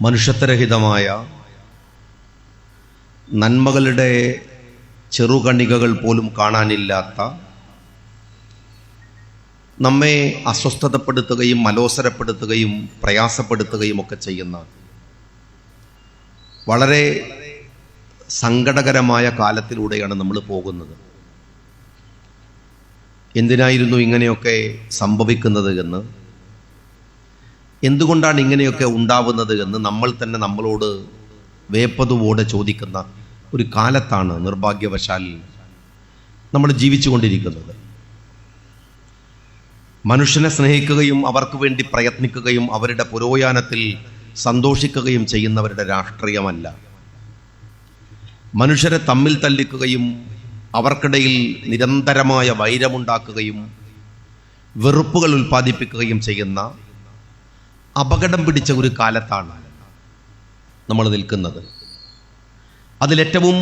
മനുഷ്യത്വരഹിതമായ നന്മകളുടെ ചെറുകണികകൾ പോലും കാണാനില്ലാത്ത, നമ്മെ അസ്വസ്ഥതപ്പെടുത്തുകയും അലോസരപ്പെടുത്തുകയും പ്രയാസപ്പെടുത്തുകയും ഒക്കെ ചെയ്യുന്ന വളരെ സങ്കടകരമായ കാലത്തിലൂടെയാണ് നമ്മൾ പോകുന്നത്. എന്തിനായിരുന്നു ഇങ്ങനെയൊക്കെ സംഭവിക്കുന്നത് എന്ന്, എന്തുകൊണ്ടാണ് ഇങ്ങനെയൊക്കെ ഉണ്ടാവുന്നത് എന്ന് നമ്മൾ തന്നെ നമ്മളോട് വേപ്പതുവോടെ ചോദിക്കുന്ന ഒരു കാലത്താണ് നിർഭാഗ്യവശാൽ നമ്മൾ ജീവിച്ചു കൊണ്ടിരിക്കുന്നത്. മനുഷ്യനെ സ്നേഹിക്കുകയും അവർക്ക് വേണ്ടി പ്രയത്നിക്കുകയും അവരുടെ പുരോഗമനത്തിൽ സന്തോഷിക്കുകയും ചെയ്യുന്നവരുടെ രാഷ്ട്രീയമല്ല, മനുഷ്യരെ തമ്മിൽ തല്ലിക്കുകയും അവർക്കിടയിൽ നിരന്തരമായ വൈരമുണ്ടാക്കുകയും വെറുപ്പുകൾ ഉൽപ്പാദിപ്പിക്കുകയും ചെയ്യുന്ന അപകടം പിടിച്ച ഒരു കാലത്താണ് നമ്മൾ നിൽക്കുന്നത്. അതിലേറ്റവും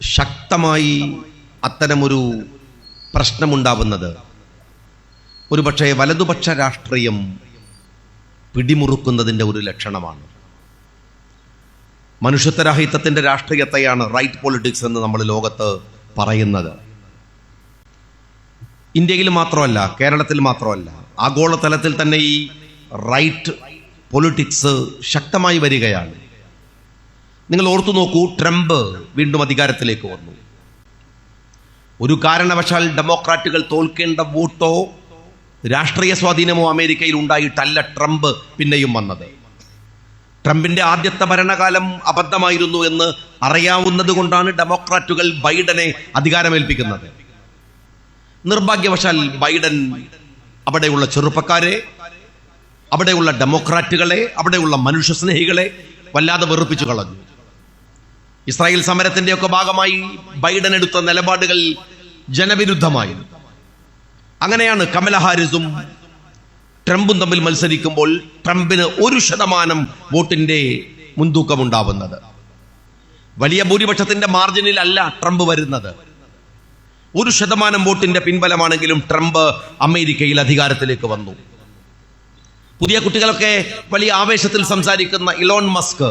ശക്തമായി അത്തരമൊരു പ്രശ്നമുണ്ടാവുന്നത് ഒരുപക്ഷെ വലതുപക്ഷ രാഷ്ട്രീയം പിടിമുറുക്കുന്നതിൻ്റെ ഒരു ലക്ഷണമാണ്. മനുഷ്യത്വരാഹിത്യത്തിൻ്റെ രാഷ്ട്രീയത്തെയാണ് റൈറ്റ് പൊളിറ്റിക്സ് എന്ന് നമ്മൾ ലോകത്ത് പറയുന്നത്. ഇന്ത്യയിൽ മാത്രമല്ല, കേരളത്തിൽ മാത്രമല്ല, ആഗോളതലത്തിൽ തന്നെ ഈ റൈറ്റ് പൊളിറ്റിക്സ് ശക്തമായി വരികയാണ്. നിങ്ങൾ ഓർത്തു നോക്കൂ, ട്രംപ് വീണ്ടും അധികാരത്തിലേക്ക് വന്നു. ഒരു കാരണവശാൽ ഡെമോക്രാറ്റുകൾ തോൽക്കേണ്ട വോട്ടോ രാഷ്ട്രീയ സ്വാധീനമോ അമേരിക്കയിൽ ഉണ്ടായിട്ടല്ല ട്രംപ് പിന്നെയും വന്നത്. ട്രംപിന്റെ ആദ്യത്തെ ഭരണകാലം അബദ്ധമായിരുന്നു എന്ന് അറിയാവുന്നത് കൊണ്ടാണ് ഡെമോക്രാറ്റുകൾ ബൈഡനെ അധികാരമേൽപ്പിക്കുന്നത്. നിർഭാഗ്യവശാൽ ബൈഡൻ അവിടെയുള്ള ചെറുപ്പക്കാരെ, അവിടെയുള്ള ഡെമോക്രാറ്റുകളെ, അവിടെയുള്ള മനുഷ്യസ്നേഹികളെ വല്ലാതെ വെറുപ്പിച്ചു കളഞ്ഞു. ഇസ്രായേൽ സമരത്തിന്റെയൊക്കെ ഭാഗമായി ബൈഡൻ എടുത്ത നിലപാടുകൾ ജനവിരുദ്ധമായി. അങ്ങനെയാണ് കമല ഹാരിസും ട്രംപും തമ്മിൽ മത്സരിക്കുമ്പോൾ ട്രംപിന് 1% വോട്ടിന്റെ മുൻതൂക്കമുണ്ടാവുന്നത്. വലിയ ഭൂരിപക്ഷത്തിന്റെ മാർജിനിൽ അല്ല ട്രംപ് വരുന്നത്. 1% വോട്ടിന്റെ പിൻബലമാണെങ്കിലും ട്രംപ് അമേരിക്കയിൽ അധികാരത്തിലേക്ക് വന്നു. പുതിയ കുട്ടികളൊക്കെ വലിയ ആവേശത്തിൽ സംസാരിക്കുന്ന ഇലോൺ മസ്ക്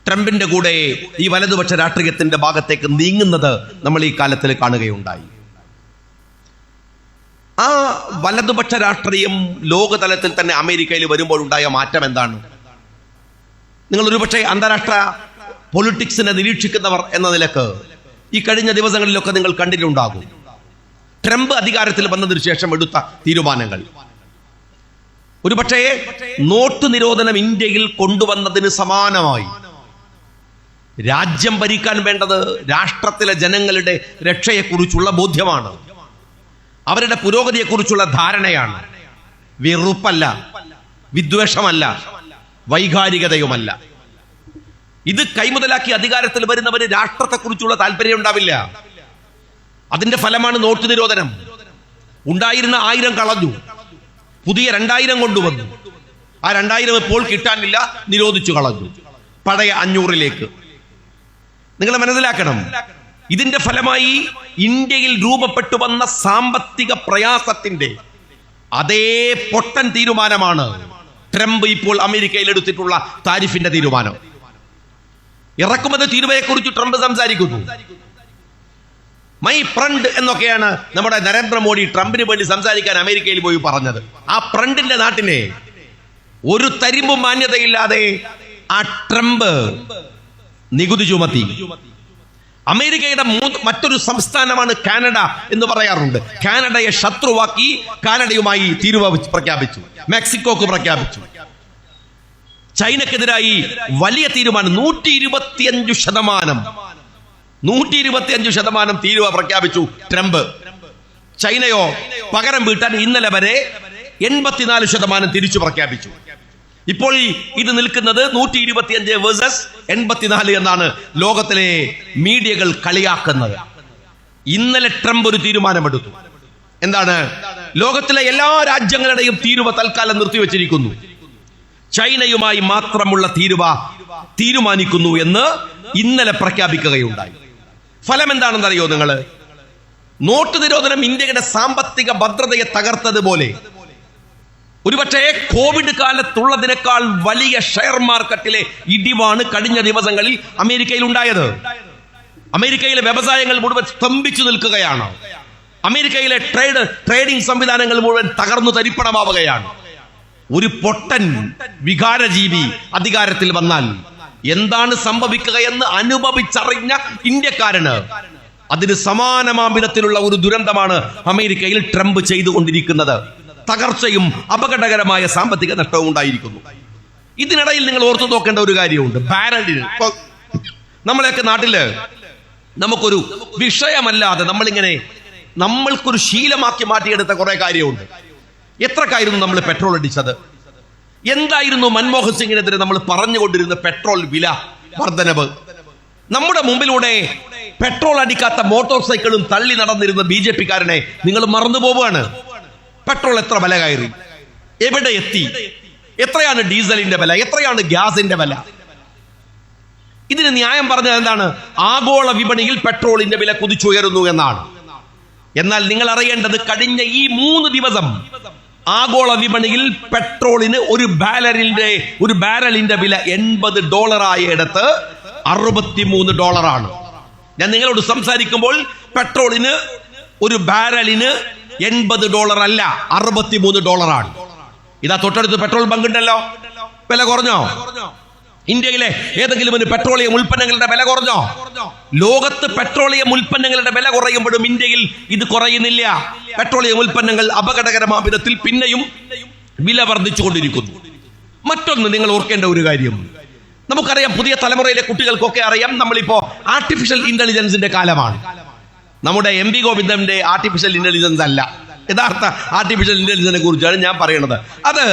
ട്രംപിന്റെ കൂടെ ഈ വലതുപക്ഷ രാഷ്ട്രീയത്തിന്റെ ഭാഗത്തേക്ക് നീങ്ങുന്നത് നമ്മൾ ഈ കാലത്തിൽ കാണുകയുണ്ടായി. ആ വലതുപക്ഷ രാഷ്ട്രീയം ലോകതലത്തിൽ തന്നെ അമേരിക്കയിൽ വരുമ്പോഴുണ്ടായ മാറ്റം എന്താണ്? നിങ്ങൾ ഒരുപക്ഷെ അന്താരാഷ്ട്ര പൊളിറ്റിക്സിനെ നിരീക്ഷിക്കുന്നവർ എന്ന നിലക്ക് ഈ കഴിഞ്ഞ ദിവസങ്ങളിലൊക്കെ നിങ്ങൾ കണ്ടിട്ടുണ്ടാകും ട്രംപ് അധികാരത്തിൽ വന്നതിന് ശേഷം എടുത്ത തീരുമാനങ്ങൾ. ഒരുപക്ഷെ നോട്ട് നിരോധനം ഇന്ത്യയിൽ കൊണ്ടുവന്നതിന് സമാനമായി രാജ്യം ഭരിക്കാൻ വേണ്ടത് രാഷ്ട്രത്തിലെ ജനങ്ങളുടെ രക്ഷയെക്കുറിച്ചുള്ള ബോധ്യമാണ്, അവരുടെ പുരോഗതിയെക്കുറിച്ചുള്ള ധാരണയാണ്. വെറുപ്പല്ല, വിദ്വേഷമല്ല, വൈകാരികതയുമല്ല. ഇത് കൈമുതലാക്കി അധികാരത്തിൽ വരുന്നവര് രാഷ്ട്രത്തെക്കുറിച്ചുള്ള താല്പര്യം ഉണ്ടാവില്ല. അതിന്റെ ഫലമാണ് നോട്ട് നിരോധനം. ഉണ്ടായിരുന്ന 1000 കളഞ്ഞു, പുതിയ 2000 കൊണ്ടുവന്നു. ആ 2000 ഇപ്പോൾ കിട്ടാനില്ല, നിരോധിച്ചു കളഞ്ഞു, പഴയ 500ലേക്ക്. നിങ്ങൾ മനസ്സിലാക്കണം, ഇതിന്റെ ഫലമായി ഇന്ത്യയിൽ രൂപപ്പെട്ടു വന്ന സാമ്പത്തിക പ്രയാസത്തിന്റെ അതേ പൊട്ടൻ തീരുമാനമാണ് ട്രംപ് ഇപ്പോൾ അമേരിക്കയിൽ എടുത്തിട്ടുള്ള താരിഫിന്റെ തീരുമാനം. ഇറക്കുമതി തീരുവയെക്കുറിച്ച് ട്രംപ് സംസാരിക്കുന്നു. മൈ ഫ്രണ്ട് എന്നൊക്കെയാണ് നമ്മുടെ നരേന്ദ്രമോദി ട്രംപിന് വേണ്ടി സംസാരിക്കാൻ അമേരിക്കയിൽ പോയി പറഞ്ഞത്. ആ ഫ്രണ്ടിന്റെ നാട്ടിനെ ഒരു തരിമ്പും മാന്യതയില്ലാതെ ആ ട്രംപ് നികുതി ചുമത്തി. അമേരിക്കയുടെ മറ്റൊരു സംസ്ഥാനമാണ് കാനഡ എന്ന് പറയാറുണ്ട്. കാനഡയെ ശത്രുവാക്കി കാനഡയുമായി തീരുവ പ്രഖ്യാപിച്ചു, മെക്സിക്കോക്ക് പ്രഖ്യാപിച്ചു. ചൈനക്കെതിരായി വലിയ തീരുമാനം 125% തീരുവ പ്രഖ്യാപിച്ചു ട്രംപ്. ചൈനയോ പകരം വീട്ടാൻ ഇന്നലെ വരെ 84% തിരിച്ചു പ്രഖ്യാപിച്ചു. ഇപ്പോൾ ഇത് നിൽക്കുന്നത് 125 വേഴ്സസ് 84 എന്നാണ് ലോകത്തിലെ മീഡിയകൾ കളിയാക്കുന്നത്. ഇന്നലെ ട്രംപ് ഒരു തീരുമാനമെടുത്തു. എന്താണ്? ലോകത്തിലെ എല്ലാ രാജ്യങ്ങളുടെയും തീരുവ തൽക്കാലം നിർത്തിവെച്ചിരിക്കുന്നു, ചൈനയുമായി മാത്രമുള്ള തീരുവ തീരുമാനിക്കുന്നു എന്ന് ഇന്നലെ പ്രഖ്യാപിക്കുകയുണ്ടായി. ഫലം എന്താണെന്നറിയോ നിങ്ങൾ? നോട്ട് നിരോധനം ഇന്ത്യയുടെ സാമ്പത്തിക ഭദ്രതയെ തകർത്തതുപോലെ ഒരുപക്ഷേ കോവിഡ് കാലത്തുള്ളതിനേക്കാൾ വലിയ ഷെയർ മാർക്കറ്റിലെ ഇടിവാണ് കഴിഞ്ഞ ദിവസങ്ങളിൽ അമേരിക്കയിൽ ഉണ്ടായത്. അമേരിക്കയിലെ വ്യവസായങ്ങൾ മുഴുവൻ സ്തംഭിച്ചു നിൽക്കുകയാണ്. അമേരിക്കയിലെ ട്രേഡിംഗ് സംവിധാനങ്ങൾ മുഴുവൻ തകർന്നു തരിപ്പണമാവുകയാണ്. ഒരു പൊട്ടൻ വികാരജീവി അധികാരത്തിൽ വന്നാൽ എന്താണ് സംഭവിക്കുകയെന്ന് അനുഭവിച്ചറിഞ്ഞ ഇന്ത്യക്കാരന് അതിന് സമാനമാം വിധത്തിലുള്ള ഒരു ദുരന്തമാണ് അമേരിക്കയിൽ ട്രംപ് ചെയ്തുകൊണ്ടിരിക്കുന്നത്. തകർച്ചയും അപകടകരമായ സാമ്പത്തിക നഷ്ടവും ഉണ്ടായിരിക്കുന്നു. ഇതിനിടയിൽ നിങ്ങൾ ഓർത്തു നോക്കേണ്ട ഒരു കാര്യമുണ്ട്. ബാരലിന് നമ്മളെയൊക്കെ നാട്ടില് നമുക്കൊരു വിഷയമല്ലാതെ നമ്മൾക്കൊരു ശീലമാക്കി മാറ്റിയെടുത്ത കുറെ കാര്യമുണ്ട്. എത്രക്കായിരുന്നു നമ്മൾ പെട്രോൾ അടിച്ചത്? എന്തായിരുന്നു മൻമോഹൻ സിംഗിനെതിരെ നമ്മൾ പറഞ്ഞുകൊണ്ടിരുന്ന പെട്രോൾ വില വർധനവ്? നമ്മുടെ മുമ്പിലൂടെ പെട്രോൾ അടിക്കാത്ത മോട്ടോർ സൈക്കിളും തള്ളി നടന്നിരുന്ന BJP കാരനെ നിങ്ങൾ മറന്നു പോവുകയാണ്. പെട്രോൾ എത്ര വില കയറി? എവിടെ എത്തി? എത്രയാണ് ഡീസലിന്റെ വില? എത്രയാണ് ഗ്യാസിന്റെ വില? ഇതിന് ന്യായം പറഞ്ഞത് എന്താണ്? ആഗോള വിപണിയിൽ പെട്രോളിന്റെ വില കുതിച്ചുയരുന്നു എന്നാണ്. എന്നാൽ നിങ്ങൾ അറിയേണ്ടത്, കഴിഞ്ഞ ഈ 3 ദിവസം ആഗോള വിപണിയിൽ പെട്രോളിന് ഒരു ബാരലിന്റെ വില $80 ആയിടത്ത് $63. ഞാൻ നിങ്ങളോട് സംസാരിക്കുമ്പോൾ പെട്രോളിന് ഒരു ബാരലിന് $80 അല്ല, $63. ഇതാ തൊട്ടടുത്ത് പെട്രോൾ ബങ്ക് ഉണ്ടല്ലോ. വില കുറഞ്ഞോ? ഇന്ത്യയിലെ ഏതെങ്കിലും ഒരു പെട്രോളിയം ഉൽപ്പന്നങ്ങളുടെ വില കുറഞ്ഞോ? ലോകത്ത് പെട്രോളിയം ഉൽപ്പന്നങ്ങളുടെ വില കുറയുമ്പോഴും ഇന്ത്യയിൽ ഇത് കുറയുന്നില്ല. പെട്രോളിയം ഉൽപ്പന്നങ്ങൾ അപകടകരമായ വിധത്തിൽ പിന്നെയും വില വർദ്ധിച്ചുകൊണ്ടിരിക്കുന്നു. മറ്റൊന്ന് നിങ്ങൾ ഓർക്കേണ്ട ഒരു കാര്യം, നമുക്കറിയാം, പുതിയ തലമുറയിലെ കുട്ടികൾക്കൊക്കെ അറിയാം, നമ്മളിപ്പോ ആർട്ടിഫിഷ്യൽ ഇന്റലിജൻസിന്റെ കാലമാണ്. നമ്മുടെ MV ഗോവിന്ദന്റെ ആർട്ടിഫിഷ്യൽ ഇന്റലിജൻസ് അല്ല, യഥാർത്ഥ ആർട്ടിഫിഷ്യൽ ഇന്റലിജൻസിനെ കുറിച്ചാണ് ഞാൻ പറയുന്നത്. അത്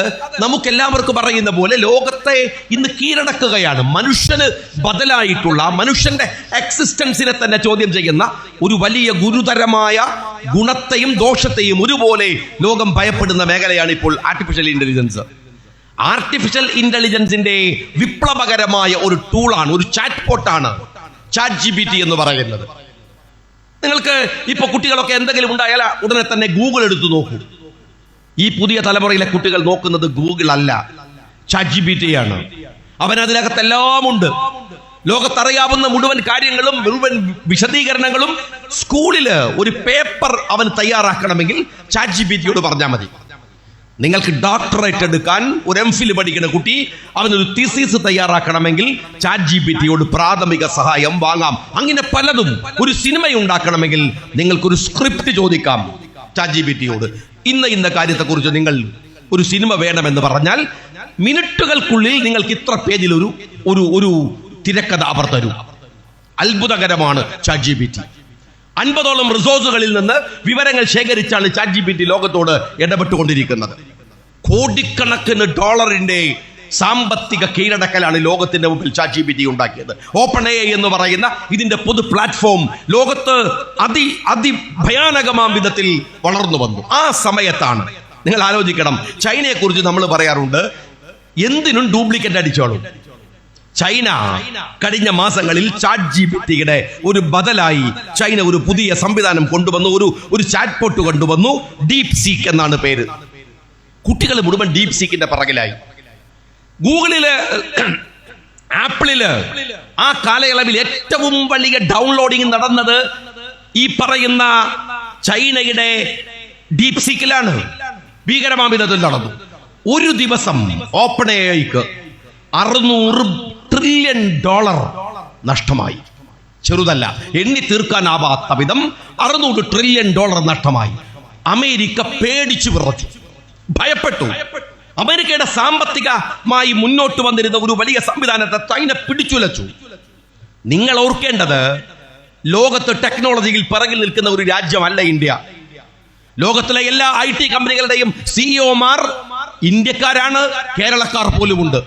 നമുക്കെല്ലാവർക്കും പറയുന്ന പോലെ ലോകത്തെ ഇന്ന് കീഴടക്കുകയാണ്. മനുഷ്യന് ബദലായിട്ടുള്ള മനുഷ്യന്റെ എക്സിസ്റ്റൻസിനെ തന്നെ ചോദ്യം ചെയ്യുന്ന ഒരു വലിയ ഗുരുതരമായ ഗുണത്തെയും ദോഷത്തെയും ഒരുപോലെ ലോകം ഭയപ്പെടുന്ന മേഖലയാണ് ഇപ്പോൾ ആർട്ടിഫിഷ്യൽ ഇന്റലിജൻസ്. ആർട്ടിഫിഷ്യൽ ഇന്റലിജൻസിന്റെ വിപ്ലവകരമായ ഒരു ടൂളാണ്, ഒരു ചാറ്റ് ബോട്ടാണ് ChatGPT എന്ന് പറയുന്നത്. നിങ്ങൾക്ക് ഇപ്പൊ കുട്ടികളൊക്കെ എന്തെങ്കിലും ഉണ്ടായാൽ ഉടനെ തന്നെ ഗൂഗിൾ എടുത്തു നോക്കൂ. ഈ പുതിയ തലമുറയിലെ കുട്ടികൾ നോക്കുന്നത് ഗൂഗിൾ അല്ല, ChatGPT ആണ്. അവനതിനകത്തെല്ലാം ഉണ്ട്. ലോകത്തറിയാവുന്ന മുഴുവൻ കാര്യങ്ങളും മുഴുവൻ വിശദീകരണങ്ങളും സ്കൂളില് ഒരു പേപ്പർ അവൻ തയ്യാറാക്കണമെങ്കിൽ ChatGPTയോട് പറഞ്ഞാൽ മതി. നിങ്ങൾക്ക് ഡോക്ടറേറ്റ് എടുക്കാൻ ഒരു MPhil പഠിക്കുന്ന കുട്ടി അവനൊരു തീസിസ് തയ്യാറാക്കണമെങ്കിൽ ChatGPTയോട് പ്രാഥമിക സഹായം വാങ്ങാം. അങ്ങനെ പലതും. ഒരു സിനിമ ഉണ്ടാക്കണമെങ്കിൽ നിങ്ങൾക്കൊരു സ്ക്രിപ്റ്റ് ചോദിക്കാം ChatGPTയോട്. ഇന്ന കാര്യത്തെക്കുറിച്ച് നിങ്ങൾ ഒരു സിനിമ വേണമെന്ന് പറഞ്ഞാൽ മിനിറ്റുകൾക്കുള്ളിൽ നിങ്ങൾക്ക് ഇത്ര പേജിൽ ഒരു തിരക്കഥ അവർ തരും. അത്ഭുതകരമാണ് ChatGPT. 50ഓളം റിസോഴ്സുകളിൽ നിന്ന് വിവരങ്ങൾ ശേഖരിച്ചാണ് ChatGPT ലോകത്തോട് ഇടപെട്ടുകൊണ്ടിരിക്കുന്നത്. കോടിക്കണക്കിന് ഡോളറിന്റെ സാമ്പത്തിക കീഴടക്കലാണ് ലോകത്തിന്റെ മുമ്പിൽ ChatGPT ഉണ്ടാക്കിയത്. OpenAI എന്ന് പറയുന്ന ഇതിന്റെ പൊതു പ്ലാറ്റ്ഫോം ലോകത്ത് അതിഭയാനകമാം വിധത്തിൽ വളർന്നു വന്നു. ആ സമയത്താണ് നിങ്ങൾ ആലോചിക്കണം, ചൈനയെ കുറിച്ച് നമ്മൾ പറയാറുണ്ട്, എന്തിനും ഡ്യൂപ്ലിക്കേറ്റ് അടിച്ചോളും. ചൈന കഴിഞ്ഞ മാസങ്ങളിൽ ChatGPTയുടെ ഒരു ബദലായി ചൈന ഒരു പുതിയ സംവിധാനം കൊണ്ടുവന്നു, ഒരു ചാറ്റ് ബോട്ട് കൊണ്ടുവന്നു. DeepSeek എന്നാണ് പേര്. കുട്ടികൾ മുഴുവൻ DeepSeekന്റെ പിറകിലായി. ഗൂഗിളില്, ആപ്പിളില് ആ കാലയളവിൽ ഏറ്റവും വലിയ ഡൗൺലോഡിംഗ് നടന്നത് ഈ പറയുന്ന ചൈനയുടെ DeepSeekലാണ്. ഭീകരമായ വിധത്തിൽ നടന്നു. ഒരു ദിവസം OpenAIക്ക് $600 ട്രില്യൺ നഷ്ടമായി. ചെറുതല്ല, എണ്ണി തീർക്കാനാവാത്ത വിധം $600 ട്രില്യൺ നഷ്ടമായി. അമേരിക്ക പേടിച്ചു വിറച്ചു, ഭയപ്പെട്ടു. അമേരിക്കയുടെ സാമ്പത്തികമായി മുന്നോട്ട് വന്നിരുന്ന ഒരു വലിയ സംവിധാനത്തെ ചൈന പിടിച്ചുലച്ചു. നിങ്ങൾ ഓർക്കേണ്ടത്, ലോകത്ത് ടെക്നോളജിയിൽ പിറകിൽ നിൽക്കുന്ന ഒരു രാജ്യമല്ല ഇന്ത്യ. ലോകത്തിലെ എല്ലാ IT കമ്പനികളുടെയും CEOമാർ ഇന്ത്യക്കാരാണ്, കേരളക്കാർ പോലുമുണ്ട്.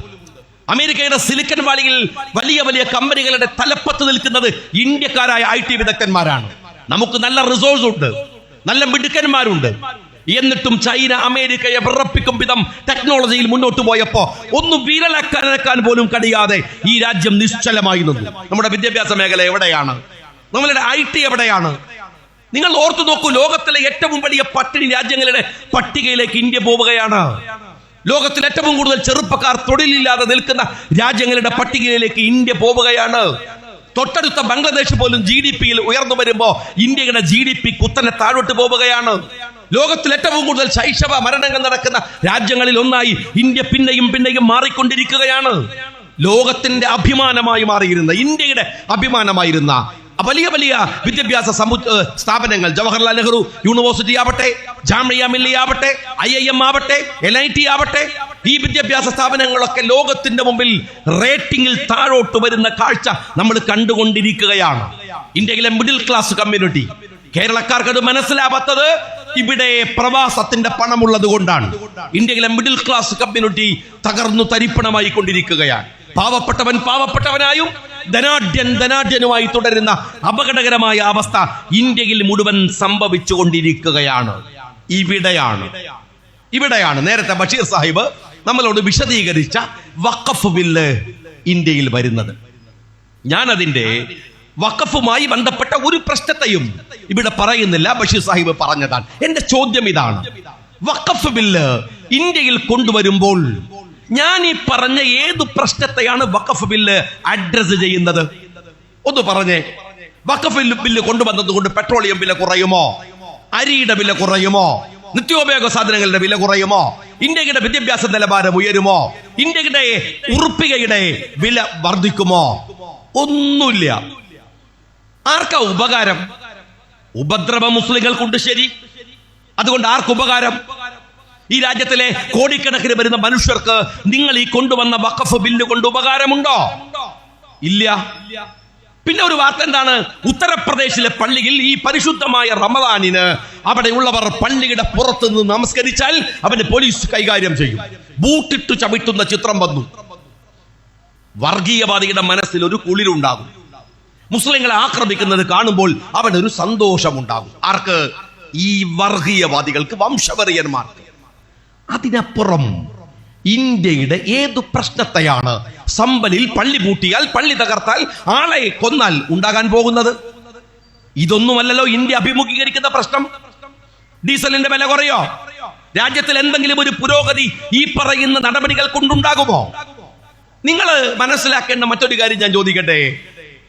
അമേരിക്കയുടെ സിലിക്കൺ വാലിയിൽ വലിയ വലിയ കമ്പനികളുടെ തലപ്പത്ത് നിൽക്കുന്നത് ഇന്ത്യക്കാരായ IT വിദഗ്ധന്മാരാണ്. നമുക്ക് നല്ല റിസോഴ്സ് ഉണ്ട്, നല്ല മിടുക്കന്മാരുണ്ട്. എന്നിട്ടും ചൈന അമേരിക്കയെ വിറപ്പിക്കും വിധം ടെക്നോളജിയിൽ മുന്നോട്ട് പോയപ്പോ ഒന്നും വിരലക്കാൻ പോലും കഴിയാതെ ഈ രാജ്യം നിശ്ചലമായി നിന്നു. നമ്മുടെ വിദ്യാഭ്യാസ മേഖല എവിടെയാണ്? നമ്മളുടെ IT എവിടെയാണ്? നിങ്ങൾ ഓർത്തു നോക്കൂ, ലോകത്തിലെ ഏറ്റവും വലിയ പട്ടിണി രാജ്യങ്ങളുടെ പട്ടികയിലേക്ക് ഇന്ത്യ പോവുകയാണ്. ലോകത്തിൽ ഏറ്റവും കൂടുതൽ ചെറുപ്പക്കാർ തൊഴിലില്ലാതെ നിൽക്കുന്ന രാജ്യങ്ങളുടെ പട്ടികയിലേക്ക് ഇന്ത്യ പോവുകയാണ്. തൊട്ടടുത്ത ബംഗ്ലാദേശ് പോലും GDP യിൽ ഉയർന്നു വരുമ്പോ ഇന്ത്യയുടെ GDP കുത്തനെ താഴോട്ട് പോവുകയാണ്. ലോകത്തിൽ ഏറ്റവും കൂടുതൽ ശൈശവ മരണങ്ങൾ നടക്കുന്ന രാജ്യങ്ങളിൽ ഒന്നായി ഇന്ത്യ പിന്നെയും മാറിക്കൊണ്ടിരിക്കുകയാണ്. ലോകത്തിന്റെ അഭിമാനമായി മാറിയിരുന്ന, ഇന്ത്യയുടെ അഭിമാനമായിരുന്ന വലിയ വലിയ വിദ്യാഭ്യാസ സ്ഥാപനങ്ങൾ, ജവഹർലാൽ നെഹ്റു യൂണിവേഴ്സിറ്റി ആവട്ടെ, ജാമിയ മില്ലിയ ആവട്ടെ, IIM ആവട്ടെ, NIT ആവട്ടെ, ഈ വിദ്യാഭ്യാസ സ്ഥാപനങ്ങളൊക്കെ ലോകത്തിന്റെ മുമ്പിൽ റേറ്റിംഗിൽ താഴോട്ട് വരുന്ന കാഴ്ച നമ്മൾ കണ്ടുകൊണ്ടിരിക്കുകയാണ്. ഇന്ത്യയിലെ മിഡിൽ ക്ലാസ് കമ്മ്യൂണിറ്റി, കേരളക്കാർക്ക് അത് മനസ്സിലാവാത്തത് ഇവിടെ പ്രവാസത്തിന്റെ പണമുള്ളത് കൊണ്ടാണ്. ഇന്ത്യയിലെ മിഡിൽ ക്ലാസ് കമ്മ്യൂണിറ്റി തകർന്നു തരിപ്പണമായി കൊണ്ടിരിക്കുകയാണ്. പാവപ്പെട്ടവൻ പാവപ്പെട്ടവനായും ധനാഢ്യനുമായി തുടരുന്ന അപകടകരമായ അവസ്ഥ ഇന്ത്യയിൽ മുഴുവൻ സംഭവിച്ചു കൊണ്ടിരിക്കുകയാണ്. ഇവിടെയാണ് നേരത്തെ ബഷീർ സാഹിബ് നമ്മളോട് വിശദീകരിച്ച വഖഫ് ബില്ല് ഇന്ത്യയിൽ വരുന്നത്. ഞാനതിന്റെ വഖഫുമായി ബന്ധപ്പെട്ട ഒരു പ്രശ്നത്തെയും ഇവിടെ പറയുന്നില്ല, ബഷീർ സാഹിബ് പറഞ്ഞതാണ്. എന്റെ ചോദ്യം ഇതാണ്: വഖഫ് ബില്ല് ഇന്ത്യയിൽ കൊണ്ടുവരുമ്പോൾ ഞാൻ ഈ പറഞ്ഞ ഏതു പ്രശ്നത്തെയാണ് വഖഫ് ബില്ല് അഡ്രസ് ചെയ്യുന്നത്? ഒന്ന് പറഞ്ഞേ. വഖഫ് ബില്ല് കൊണ്ടുവന്നത് കൊണ്ട് പെട്രോളിയം വില കുറയുമോ? അരിയുടെ വില കുറയുമോ? നിത്യോപയോഗ സാധനങ്ങളുടെ വില കുറയുമോ? ഇന്ത്യയുടെ വിദ്യാഭ്യാസ നിലവാരം ഉയരുമോ? ഇന്ത്യയുടെ ഉറുപ്പികയുടെ വില വർദ്ധിക്കുമോ? ഒന്നുമില്ല. ആർക്കാ ഉപകാരം? ഉപദ്രവ മുസ്ലിങ്ങൾക്കുണ്ട്, ശരി. അതുകൊണ്ട് ആർക്കുപകാരം? ഈ രാജ്യത്തിലെ കോടിക്കണക്കിന് വരുന്ന മനുഷ്യർക്ക് നിങ്ങൾ ഈ കൊണ്ടുവന്ന വഖഫ് ബില്ല് കൊണ്ട് ഉപകാരമുണ്ടോ? ഇല്ല. പിന്നെ ഒരു വാർത്ത എന്താണ്? ഉത്തർപ്രദേശിലെ പള്ളിയിൽ ഈ പരിശുദ്ധമായ റമദാനിന് അവിടെയുള്ളവർ പള്ളിയുടെ പുറത്ത് നിന്ന് നമസ്കരിച്ചാൽ അവന് പോലീസ് കൈകാര്യം ചെയ്യും. ബൂട്ടിട്ട് ചവിട്ടുന്ന ചിത്രം വന്നു. വർഗീയവാദിയുടെ മനസ്സിൽ ഒരു കുളിരുണ്ടാകും. മുസ്ലിങ്ങളെ ആക്രമിക്കുന്നത് കാണുമ്പോൾ അവനൊരു സന്തോഷമുണ്ടാകും. ആർക്ക്? ഈ വർഗീയവാദികൾക്ക്, വംശവെറിയന്മാർക്ക്. അതിനപ്പുറം ഇന്ത്യയുടെ ഏതു പ്രശ്നത്തെയാണ് സമ്പലിൽ പള്ളി പൂട്ടിയാൽ, പള്ളി തകർത്താൽ, ആളെ കൊന്നാൽ ഉണ്ടാകാൻ പോകുന്നത്? ഇതൊന്നുമല്ലല്ലോ ഇന്ത്യ അഭിമുഖീകരിക്കുന്ന പ്രശ്നം. ഡീസലിന്റെ വില കുറയോ? രാജ്യത്തിൽ എന്തെങ്കിലും ഒരു പുരോഗതി ഈ പറയുന്ന നടപടികൾ കൊണ്ടുണ്ടാകുമോ? നിങ്ങൾ മനസ്സിലാക്കേണ്ട മറ്റൊരു കാര്യം ഞാൻ ചോദിക്കട്ടെ.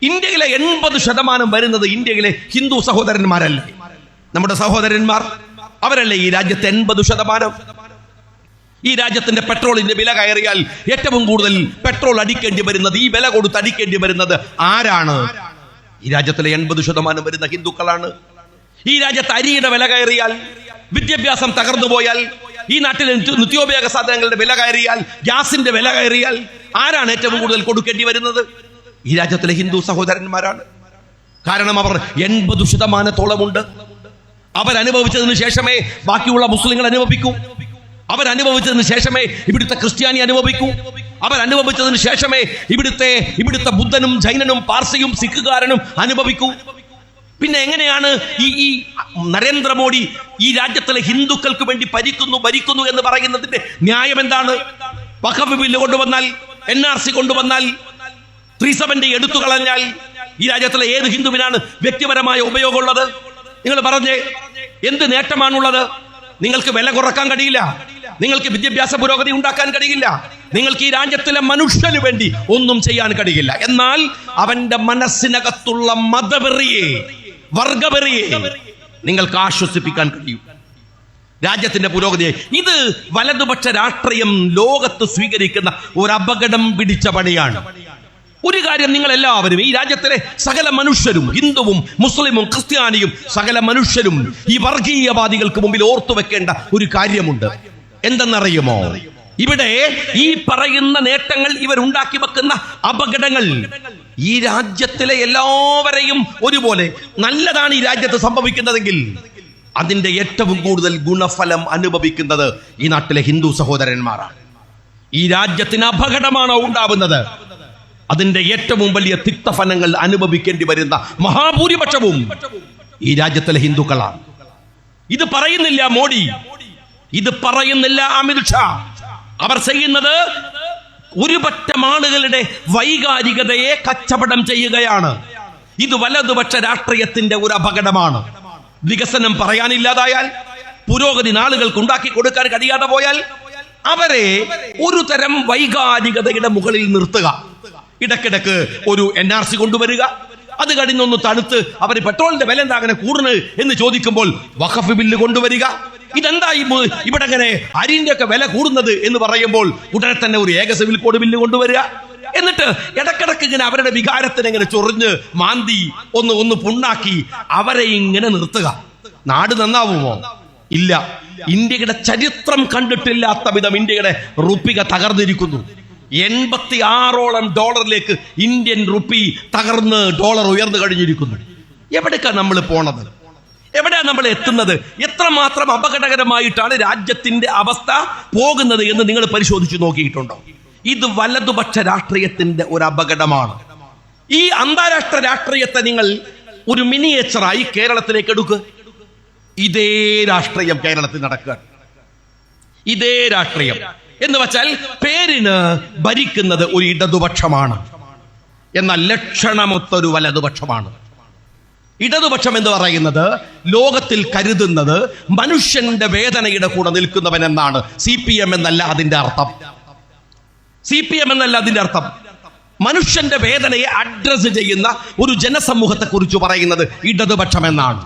ഇന്ത്യയിലെ 80% വരുന്നത് ഇന്ത്യയിലെ ഹിന്ദു സഹോദരന്മാരല്ലേ? നമ്മുടെ സഹോദരന്മാർ അവരല്ലേ ഈ രാജ്യത്തെ 80%? ഈ രാജ്യത്തിന്റെ പെട്രോളിന്റെ വില കയറിയാൽ ഏറ്റവും കൂടുതൽ പെട്രോൾ അടിക്കേണ്ടി വരുന്നത്, ഈ വില കൊടുത്ത് അടിക്കേണ്ടി വരുന്നത് ആരാണ്? ഈ രാജ്യത്തിലെ 80% വരുന്ന ഹിന്ദുക്കളാണ്. ഈ രാജ്യത്ത് അരിയുടെ വില കയറിയാൽ, വിദ്യാഭ്യാസം തകർന്നു പോയാൽ, ഈ നാട്ടിലെ നിത്യോപയോഗ സാധനങ്ങളുടെ വില കയറിയാൽ, ഗ്യാസിന്റെ വില കയറിയാൽ ആരാണ് ഏറ്റവും കൂടുതൽ കൊടുക്കേണ്ടി വരുന്നത്? ഈ രാജ്യത്തിലെ ഹിന്ദു സഹോദരന്മാരാണ്. കാരണം അവർ 80% ഉണ്ട്. അവരനുഭവിച്ചതിന് ശേഷമേ ബാക്കിയുള്ള മുസ്ലിങ്ങൾ അനുഭവിക്കൂ. അവരനുഭവിച്ചതിന് ശേഷമേ ഇവിടുത്തെ ക്രിസ്ത്യാനി അനുഭവിക്കൂ. അവരനുഭവിച്ചതിന് ശേഷമേ ഇവിടുത്തെ ബുദ്ധനും ജൈനനും പാർസിയും സിഖുകാരനും അനുഭവിക്കൂ. പിന്നെ എങ്ങനെയാണ് ഈ നരേന്ദ്രമോദി ഈ രാജ്യത്തിലെ ഹിന്ദുക്കൾക്ക് വേണ്ടി ഭരിക്കുന്നു എന്ന് പറയുന്നതിന്റെ ന്യായം എന്താണ്? വഖഫ് ബില്ല് കൊണ്ടുവന്നാൽ, NRC കൊണ്ടുവന്നാൽ, 370 എടുത്തു കളഞ്ഞാൽ ഈ രാജ്യത്തിലെ ഏത് ഹിന്ദുവിനാണ് വ്യക്തിപരമായ ഉപയോഗമുള്ളത്? നിങ്ങൾ പറഞ്ഞേ, എന്ത് നേട്ടമാണുള്ളത്? നിങ്ങൾക്ക് വില കുറക്കാൻ കഴിയില്ല, നിങ്ങൾക്ക് വിദ്യാഭ്യാസ പുരോഗതി ഉണ്ടാക്കാൻ കഴിയില്ല, നിങ്ങൾക്ക് ഈ രാജ്യത്തിലെ മനുഷ്യന് വേണ്ടി ഒന്നും ചെയ്യാൻ കഴിയില്ല. എന്നാൽ അവന്റെ മനസ്സിനകത്തുള്ള മതവെറിയെ, വർഗവെറിയെ നിങ്ങൾക്ക് ആശ്വസിപ്പിക്കാൻ കഴിയും. രാജ്യത്തിന്റെ പുരോഗതിയെ. ഇത് വലതുപക്ഷ രാഷ്ട്രീയം ലോകത്ത് സ്വീകരിക്കുന്ന ഒരു അപകടം പിടിച്ച പണിയാണ്. ഒരു കാര്യം നിങ്ങൾ എല്ലാവരും, ഈ രാജ്യത്തിലെ സകല മനുഷ്യരും, ഹിന്ദുവും മുസ്ലിമും ക്രിസ്ത്യാനിയും സകല മനുഷ്യരും ഈ വർഗീയവാദികൾക്ക് മുമ്പിൽ ഓർത്തു വെക്കേണ്ട ഒരു കാര്യമുണ്ട്. എന്തെന്നറിയുമോ? ഇവിടെ ഈ പറയുന്ന നേട്ടങ്ങൾ, ഇവരുണ്ടാക്കി വെക്കുന്ന അപകടങ്ങൾ ഈ രാജ്യത്തിലെ എല്ലാവരെയും ഒരുപോലെ, നല്ലതാണ് ഈ രാജ്യത്ത് സംഭവിക്കുന്നതെങ്കിൽ അതിന്റെ ഏറ്റവും കൂടുതൽ ഗുണഫലം അനുഭവിക്കുന്നത് ഈ നാട്ടിലെ ഹിന്ദു സഹോദരന്മാരാണ്. ഈ രാജ്യത്തിന് അപകടമാണോ ഉണ്ടാവുന്നത്, അതിന്റെ ഏറ്റവും വലിയ തിക്തഫലങ്ങൾ അനുഭവിക്കേണ്ടി വരുന്ന മഹാഭൂരിപക്ഷവും ഈ രാജ്യത്തിലെ ഹിന്ദുക്കളാണ്. ഇത് പറയുന്നില്ല മോഡി, ഇത് പറയുന്നില്ല അമിത് ഷാ. അവർ ചെയ്യുന്നത് ഒരുപറ്റം ആളുകളുടെ വൈകാരികതയെ കച്ചവടം ചെയ്യുകയാണ്. ഇത് വലതുപക്ഷ രാഷ്ട്രീയത്തിന്റെ ഒരു അപകടമാണ്. വികസനം പറയാനില്ലാതായാൽ, പുരോഗതി നാളുകൾക്ക് ഉണ്ടാക്കി കൊടുക്കാൻ കഴിയാതെ പോയാൽ, അവരെ ഒരു തരം വൈകാരികതയുടെ മുകളിൽ നിർത്തുക. ഇടക്കിടക്ക് ഒരു NRC കൊണ്ടുവരിക, അത് കഴിഞ്ഞൊന്ന് തണുത്ത് അവർ പെട്രോളിന്റെ വില എന്താ അങ്ങനെ കൂടുന്നത് എന്ന് ചോദിക്കുമ്പോൾ വഖഫ് ബില്ല് കൊണ്ടുവരിക. ഇതെന്താ ഇവിടെ അങ്ങനെ അരിന്റെ ഒക്കെ വില കൂടുന്നത് എന്ന് പറയുമ്പോൾ ഉടനെ തന്നെ ഒരു ഏക സിവിൽ കോഡ് ബില്ല് കൊണ്ടുവരിക. എന്നിട്ട് ഇടക്കിടക്ക് ഇങ്ങനെ അവരുടെ വികാരത്തിന് ഇങ്ങനെ ചൊറിഞ്ഞ് മാന്തി ഒന്ന് പുണ്ണാക്കി അവരെ ഇങ്ങനെ നിർത്തുക. നാട് നന്നാവുമോ? ഇല്ല. ഇന്ത്യയുടെ ചരിത്രം കണ്ടിട്ടില്ലാത്ത വിധം ഇന്ത്യയുടെ റുപ്പിക തകർന്നിരിക്കുന്നു. 86ഓളം ഡോളറിലേക്ക് ഇന്ത്യൻ റുപ്പി തകർന്ന് ഡോളർ ഉയർന്നു കഴിഞ്ഞിരിക്കുന്നു. എവിടേക്കാ നമ്മൾ പോണത്? എവിടെയാ നമ്മൾ എത്തുന്നത്? എത്രമാത്രം അപകടകരമായിട്ടാണ് രാജ്യത്തിന്റെ അവസ്ഥ പോകുന്നത് എന്ന് നിങ്ങൾ പരിശോധിച്ചു നോക്കിയിട്ടുണ്ടോ? ഇത് വലതുപക്ഷ രാഷ്ട്രീയത്തിന്റെ ഒരു അപകടമാണ്. ഈ അന്താരാഷ്ട്ര രാഷ്ട്രീയത്തെ നിങ്ങൾ ഒരു മിനിയേച്ചറായി കേരളത്തിലേക്ക് എടുക്കുക. ഇതേ രാഷ്ട്രീയം കേരളത്തിൽ നടക്കുക. ഇതേ രാഷ്ട്രീയം എന്ന് വച്ചാൽ പേരിന് ഭരിക്കുന്നത് ഒരു ഇടതുപക്ഷമാണ്, എന്നാൽ ലക്ഷണമൊത്തൊരു വലതുപക്ഷമാണ്. ഇടതുപക്ഷം എന്ന് പറയുന്നത് ലോകത്തിൽ കരുതുന്നത് മനുഷ്യന്റെ വേദനയുടെ കൂടെ നിൽക്കുന്നവൻ എന്നാണ്. CPM എന്നല്ല അതിന്റെ അർത്ഥം. CPM എന്നല്ല അതിന്റെ അർത്ഥം. മനുഷ്യന്റെ വേദനയെ അഡ്രസ് ചെയ്യുന്ന ഒരു ജനസമൂഹത്തെ കുറിച്ച് പറയുന്നത് ഇടതുപക്ഷം എന്നാണ്.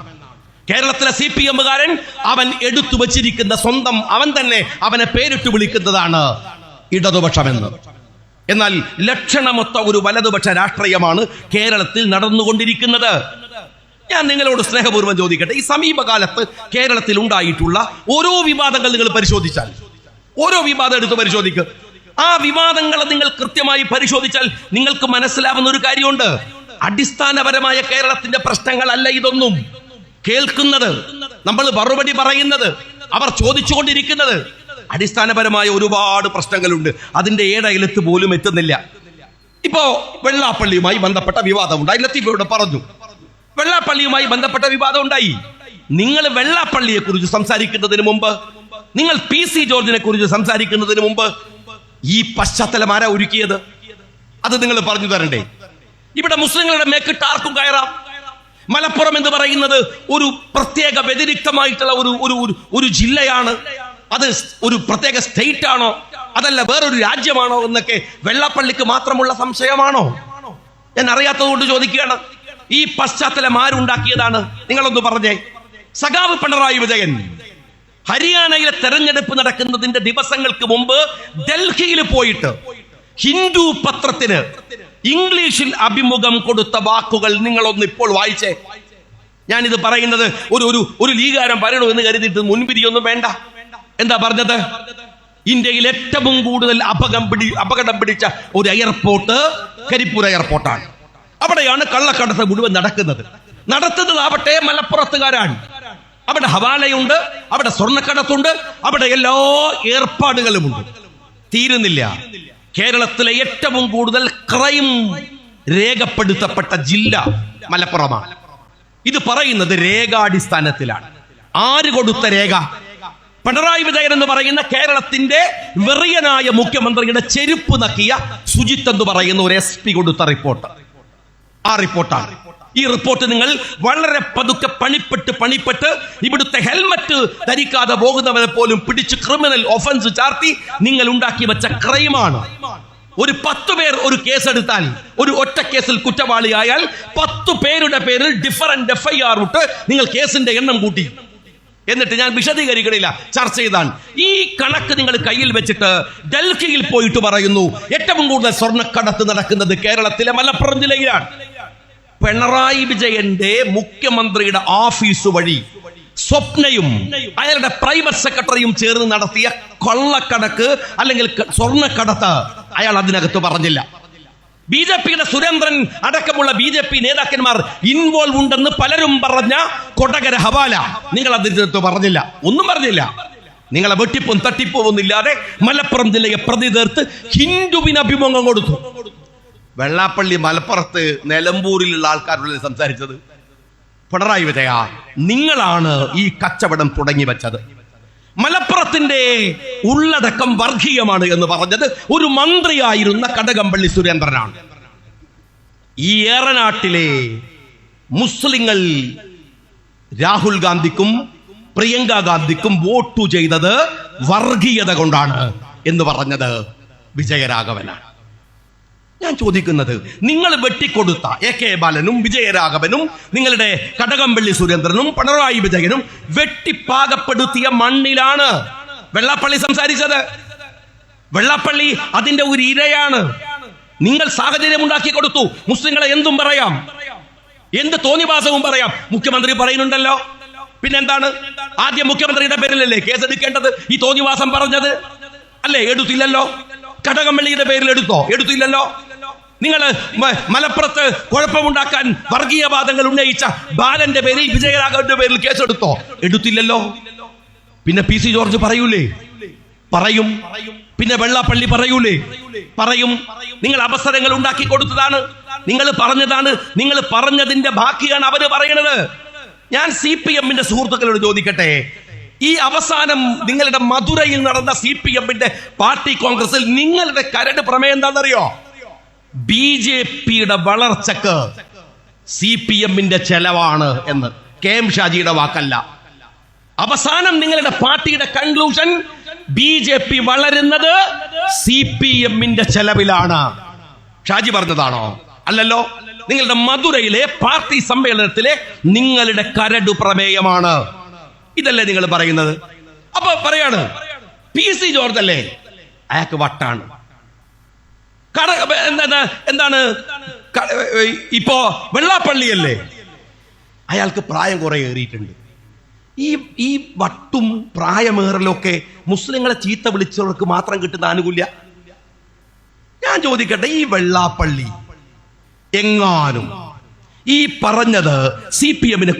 കേരളത്തിലെ CPM-കാരൻ അവൻ എടുത്തു വച്ചിരിക്കുന്ന സ്വന്തം അവൻ തന്നെ അവനെ പേരിട്ട് വിളിക്കുന്നതാണ് ഇടതുപക്ഷമെന്ന്. എന്നാൽ ലക്ഷണമൊത്ത ഒരു വലതുപക്ഷ രാഷ്ട്രീയമാണ് കേരളത്തിൽ നടന്നുകൊണ്ടിരിക്കുന്നത്. ഞാൻ നിങ്ങളോട് സ്നേഹപൂർവ്വം ചോദിക്കട്ടെ, ഈ സമീപകാലത്ത് കേരളത്തിൽ ഉണ്ടായിട്ടുള്ള ഓരോ വിവാദങ്ങൾ നിങ്ങൾ പരിശോധിച്ചാൽ, ഓരോ വിവാദം എടുത്ത് പരിശോധിക്കുക. ആ വിവാദങ്ങളെ നിങ്ങൾ കൃത്യമായി പരിശോധിച്ചാൽ നിങ്ങൾക്ക് മനസ്സിലാവുന്ന ഒരു കാര്യമുണ്ട്. അടിസ്ഥാനപരമായ കേരളത്തിന്റെ പ്രശ്നങ്ങളല്ല ഇതൊന്നും. കേൾക്കുന്നത്, നമ്മൾ മറുപടി പറയുന്നത്, അവർ ചോദിച്ചുകൊണ്ടിരിക്കുന്നത് അടിസ്ഥാനപരമായ ഒരുപാട് പ്രശ്നങ്ങളുണ്ട്. അതിന്റെ ഏടയിലെത്ത് പോലും എത്തുന്നില്ല. ഇപ്പോ വെള്ളാപ്പള്ളിയുമായി ബന്ധപ്പെട്ട വിവാദം ഉണ്ടായി. ലത്തീഫയോട് പറഞ്ഞു, വെള്ളാപ്പള്ളിയുമായി ബന്ധപ്പെട്ട വിവാദം ഉണ്ടായി. നിങ്ങൾ വെള്ളാപ്പള്ളിയെ കുറിച്ച് സംസാരിക്കുന്നതിന് മുമ്പ്, നിങ്ങൾ PC ജോർജിനെ കുറിച്ച് സംസാരിക്കുന്നതിന് മുമ്പ് ഈ പശ്ചാത്തലം ആരാ ഒരുക്കിയത്? അത് നിങ്ങൾ പറഞ്ഞു തരണ്ടേ? ഇവിടെ മുസ്ലിങ്ങളുടെ മേക്കിട്ട് ആർക്കും കയറാം. മലപ്പുറം എന്ന് പറയുന്നത് ഒരു പ്രത്യേക വ്യതിരിക്തമായിട്ടുള്ള ഒരു ജില്ലയാണ്. അത് ഒരു പ്രത്യേക സ്റ്റേറ്റ് ആണോ, അതല്ല വേറൊരു രാജ്യമാണോ എന്നൊക്കെ വെള്ളാപ്പള്ളിക്ക് മാത്രമുള്ള സംശയമാണോ? ഞാൻ അറിയാത്തതുകൊണ്ട് ചോദിക്കുകയാണ്. ഈ പശ്ചാത്തലം ആരുണ്ടാക്കിയതാണ്? നിങ്ങളൊന്ന് പറഞ്ഞേ. സഖാവ് പിണറായി വിജയൻ ഹരിയാനയിലെ തെരഞ്ഞെടുപ്പ് നടക്കുന്നതിന്റെ ദിവസങ്ങൾക്ക് മുമ്പ് ഡൽഹിയിൽ പോയിട്ട് ഹിന്ദു പത്രത്തിന് ഇംഗ്ലീഷിൽ അഭിമുഖം കൊടുത്ത വാക്കുകൾ നിങ്ങളൊന്ന് ഇപ്പോൾ വായിച്ചേ. ഞാനിത് പറയുന്നത് ഒരു ലീഗാരം പറയണമെന്ന് കരുതിയിട്ട് മുൻപിരിയൊന്നും വേണ്ട. എന്താ പറഞ്ഞത്? ഇന്ത്യയിൽ ഏറ്റവും കൂടുതൽ അപകടം പിടിച്ച ഒരു എയർപോർട്ട് കരിപ്പൂർ എയർപോർട്ടാണ്. അവിടെയാണ് കള്ളക്കടത്ത് മുഴുവൻ നടത്തുന്നതാവട്ടെ മലപ്പുറത്തുകാരാണ്. അവിടെ ഹവാലയുണ്ട്, അവിടെ സ്വർണ്ണക്കടത്തുണ്ട്, അവിടെ എല്ലാ ഏർപ്പാടുകളുമുണ്ട്. തീരുന്നില്ല. കേരളത്തിലെ ഏറ്റവും കൂടുതൽ ക്രൈം രേഖപ്പെടുത്തപ്പെട്ട ജില്ല മലപ്പുറമാണ്. ഇത് പറയുന്നത് രേഖാടിസ്ഥാനത്തിലാണ്. ആര് കൊടുത്ത രേഖ? പിണറായി വിജയൻ എന്ന് പറയുന്ന കേരളത്തിന്റെ വെറിയനായ മുഖ്യമന്ത്രിയുടെ ചെരുപ്പ് നക്കിയ സുജിത്ത് എന്ന് പറയുന്ന ഒരു SP കൊടുത്ത റിപ്പോർട്ട്. ആ റിപ്പോർട്ടാണ്. ഈ റിപ്പോർട്ട് നിങ്ങൾ വളരെ പതുക്കെ പണിപ്പെട്ട് ഇവിടുത്തെ ഹെൽമറ്റ് ധരിക്കാതെ പോകുന്നവരെ പോലും പിടിച്ച് ക്രിമിനൽ ഒഫൻസ് ചാർത്തി നിങ്ങൾ ഉണ്ടാക്കി വെച്ച ക്രൈമാണ്. ഒരു 10 പേർ ഒരു കേസെടുത്താൽ, ഒരു ഒറ്റ കേസിൽ കുറ്റവാളിയായാൽ 10 പേരുടെ പേരിൽ ഡിഫറന്റ് FIR ഇട്ട് നിങ്ങൾ കേസിന്റെ എണ്ണം കൂട്ടി. എന്നിട്ട് ഞാൻ വിശദീകരിക്കണില്ല, ചർച്ച ചെയ്താണ്. ഈ കണക്ക് നിങ്ങൾ കയ്യിൽ വെച്ചിട്ട് ഡൽഹിയിൽ പോയിട്ട് പറയുന്നു ഏറ്റവും കൂടുതൽ സ്വർണ്ണക്കടത്ത് നടക്കുന്നത് കേരളത്തിലെ മലപ്പുറം ജില്ലയിലാണ്. പിണറായി വിജയന്റെ മുഖ്യമന്ത്രിയുടെ ഓഫീസ് വഴി സ്വപ്നയും അയാളുടെ പ്രൈവറ്റ് സെക്രട്ടറിയും ചേർന്ന് നടത്തിയ കൊള്ളക്കടക്ക് അല്ലെങ്കിൽ സ്വർണ്ണക്കടത്ത് അയാൾ അതിനകത്ത് പറഞ്ഞില്ല. BJPയുടെ സുരേന്ദ്രൻ അടക്കമുള്ള BJP നേതാക്കന്മാർ ഇൻവോൾവ് ഉണ്ടെന്ന് പലരും പറഞ്ഞ കൊടകര ഹവാല നിങ്ങൾ അതിനകത്ത് പറഞ്ഞില്ല, ഒന്നും പറഞ്ഞില്ല. നിങ്ങളെ വെട്ടിപ്പും തട്ടിപ്പും ഒന്നുമില്ലാതെ മലപ്പുറം ജില്ലയെ പ്രതി തീർത്ത് ഹിന്ദുവിന് അഭിമുഖം കൊടുത്തു. വെള്ളാപ്പള്ളി മലപ്പുറത്ത് നിലമ്പൂരിലുള്ള ആൾക്കാരോട് സംസാരിച്ചത്, പിണറായി വിജയ നിങ്ങളാണ് ഈ കച്ചവടം തുടങ്ങി വെച്ചത്, മലപ്പുറത്തിന്റെ ഉള്ളടക്കം വർഗീയമാണ് എന്ന് പറഞ്ഞത് ഒരു മന്ത്രിയായിരുന്ന കടകംപള്ളി സുരേന്ദ്രനാണ്. ഈ ഏറനാട്ടിലെ മുസ്ലിങ്ങൾ രാഹുൽ ഗാന്ധിക്കും പ്രിയങ്ക ഗാന്ധിക്കും വോട്ടു ചെയ്തത് വർഗീയത കൊണ്ടാണ്. എന്ന് പറഞ്ഞത് വിജയരാഘവനാണ്. ഞാൻ ചോദിക്കുന്നത്, നിങ്ങൾ വെട്ടിക്കൊടുത്ത AK ബാലനും വിജയരാഘവനും നിങ്ങളുടെ കടകംപള്ളി സുരേന്ദ്രനും പിണറായി വിജയനും വെട്ടിപ്പാകപ്പെടുത്തിയ മണ്ണിലാണ് വെള്ളാപ്പള്ളി സംസാരിച്ചത്. വെള്ളാപ്പള്ളി അതിന്റെ ഒരു ഇരയാണ്. നിങ്ങൾ സാഹചര്യം ഉണ്ടാക്കി കൊടുത്തു. മുസ്ലിങ്ങളെ എന്തും പറയാം, എന്ത് തോന്നിവാസവും പറയാം. മുഖ്യമന്ത്രി പറയുന്നുണ്ടല്ലോ, പിന്നെന്താണ്? ആദ്യം മുഖ്യമന്ത്രിയുടെ പേരിലല്ലേ കേസെടുക്കേണ്ടത്? ഈ തോന്നിവാസം പറഞ്ഞത് അല്ലേ? എടുത്തില്ലല്ലോ. കടകംപള്ളിയുടെ പേരിൽ എടുത്തില്ലല്ലോ. നിങ്ങൾ മലപ്പുറത്ത് കുഴപ്പമുണ്ടാക്കാൻ വർഗീയവാദങ്ങൾ ഉന്നയിച്ച ബാലന്റെ പേരിൽ, വിജയരാഘവന്റെ പേരിൽ കേസെടുത്തോ? എടുത്തില്ലല്ലോ. പിന്നെ PC ജോർജ് പറയൂലേ? പറയും. പിന്നെ വെള്ളാപ്പള്ളി പറയൂലേ? പറയും. നിങ്ങൾ അവസരങ്ങൾ ഉണ്ടാക്കി കൊടുത്തതാണ്, നിങ്ങൾ പറഞ്ഞതാണ്, നിങ്ങൾ പറഞ്ഞതിന്റെ ബാക്കിയാണ് അവര് പറയുന്നത്. ഞാൻ CPM-ന്റെ സുഹൃത്തുക്കളോട് ചോദിക്കട്ടെ, ഈ അവസാനം നിങ്ങളുടെ മധുരയിൽ നടന്ന CPM-ന്റെ പാർട്ടി കോൺഗ്രസിൽ നിങ്ങളുടെ കരട് പ്രമേയം എന്താണെന്നറിയോ? BJP-യുടെ വളർച്ചക്ക് CPM-ന്റെ ചെലവാണ് എന്ന്. KM ഷാജിയുടെ വാക്കല്ല. അവസാനം നിങ്ങളുടെ പാർട്ടിയുടെ കൺക്ലൂഷൻ BJP വളരുന്നത് CPM-ന്റെ ചെലവിലാണ്. ഷാജി പറഞ്ഞതാണോ? അല്ലല്ലോ. നിങ്ങളുടെ മധുരയിലെ പാർട്ടി സമ്മേളനത്തിലെ നിങ്ങളുടെ കരട് പ്രമേയമാണ്. ഇതല്ലേ നിങ്ങൾ പറയുന്നത്? അപ്പൊ പറയാണ് PC ജോർജ് അല്ലേ, അയാൾക്ക് വട്ടാണ്. എന്താണ് ഇപ്പോ വെള്ളാപ്പള്ളിയല്ലേ, അയാൾക്ക് പ്രായം കുറെ ഏറിയിട്ടുണ്ട്. ഈ വട്ടും പ്രായമേറലൊക്കെ മുസ്ലിങ്ങളെ ചീത്ത വിളിച്ചവർക്ക് മാത്രം കിട്ടുന്ന ആനുകൂല്യ. ഞാൻ ചോദിക്കട്ടെ, ഈ വെള്ളാപ്പള്ളി എങ്ങാനും ഈ പറഞ്ഞത് CPM-നെ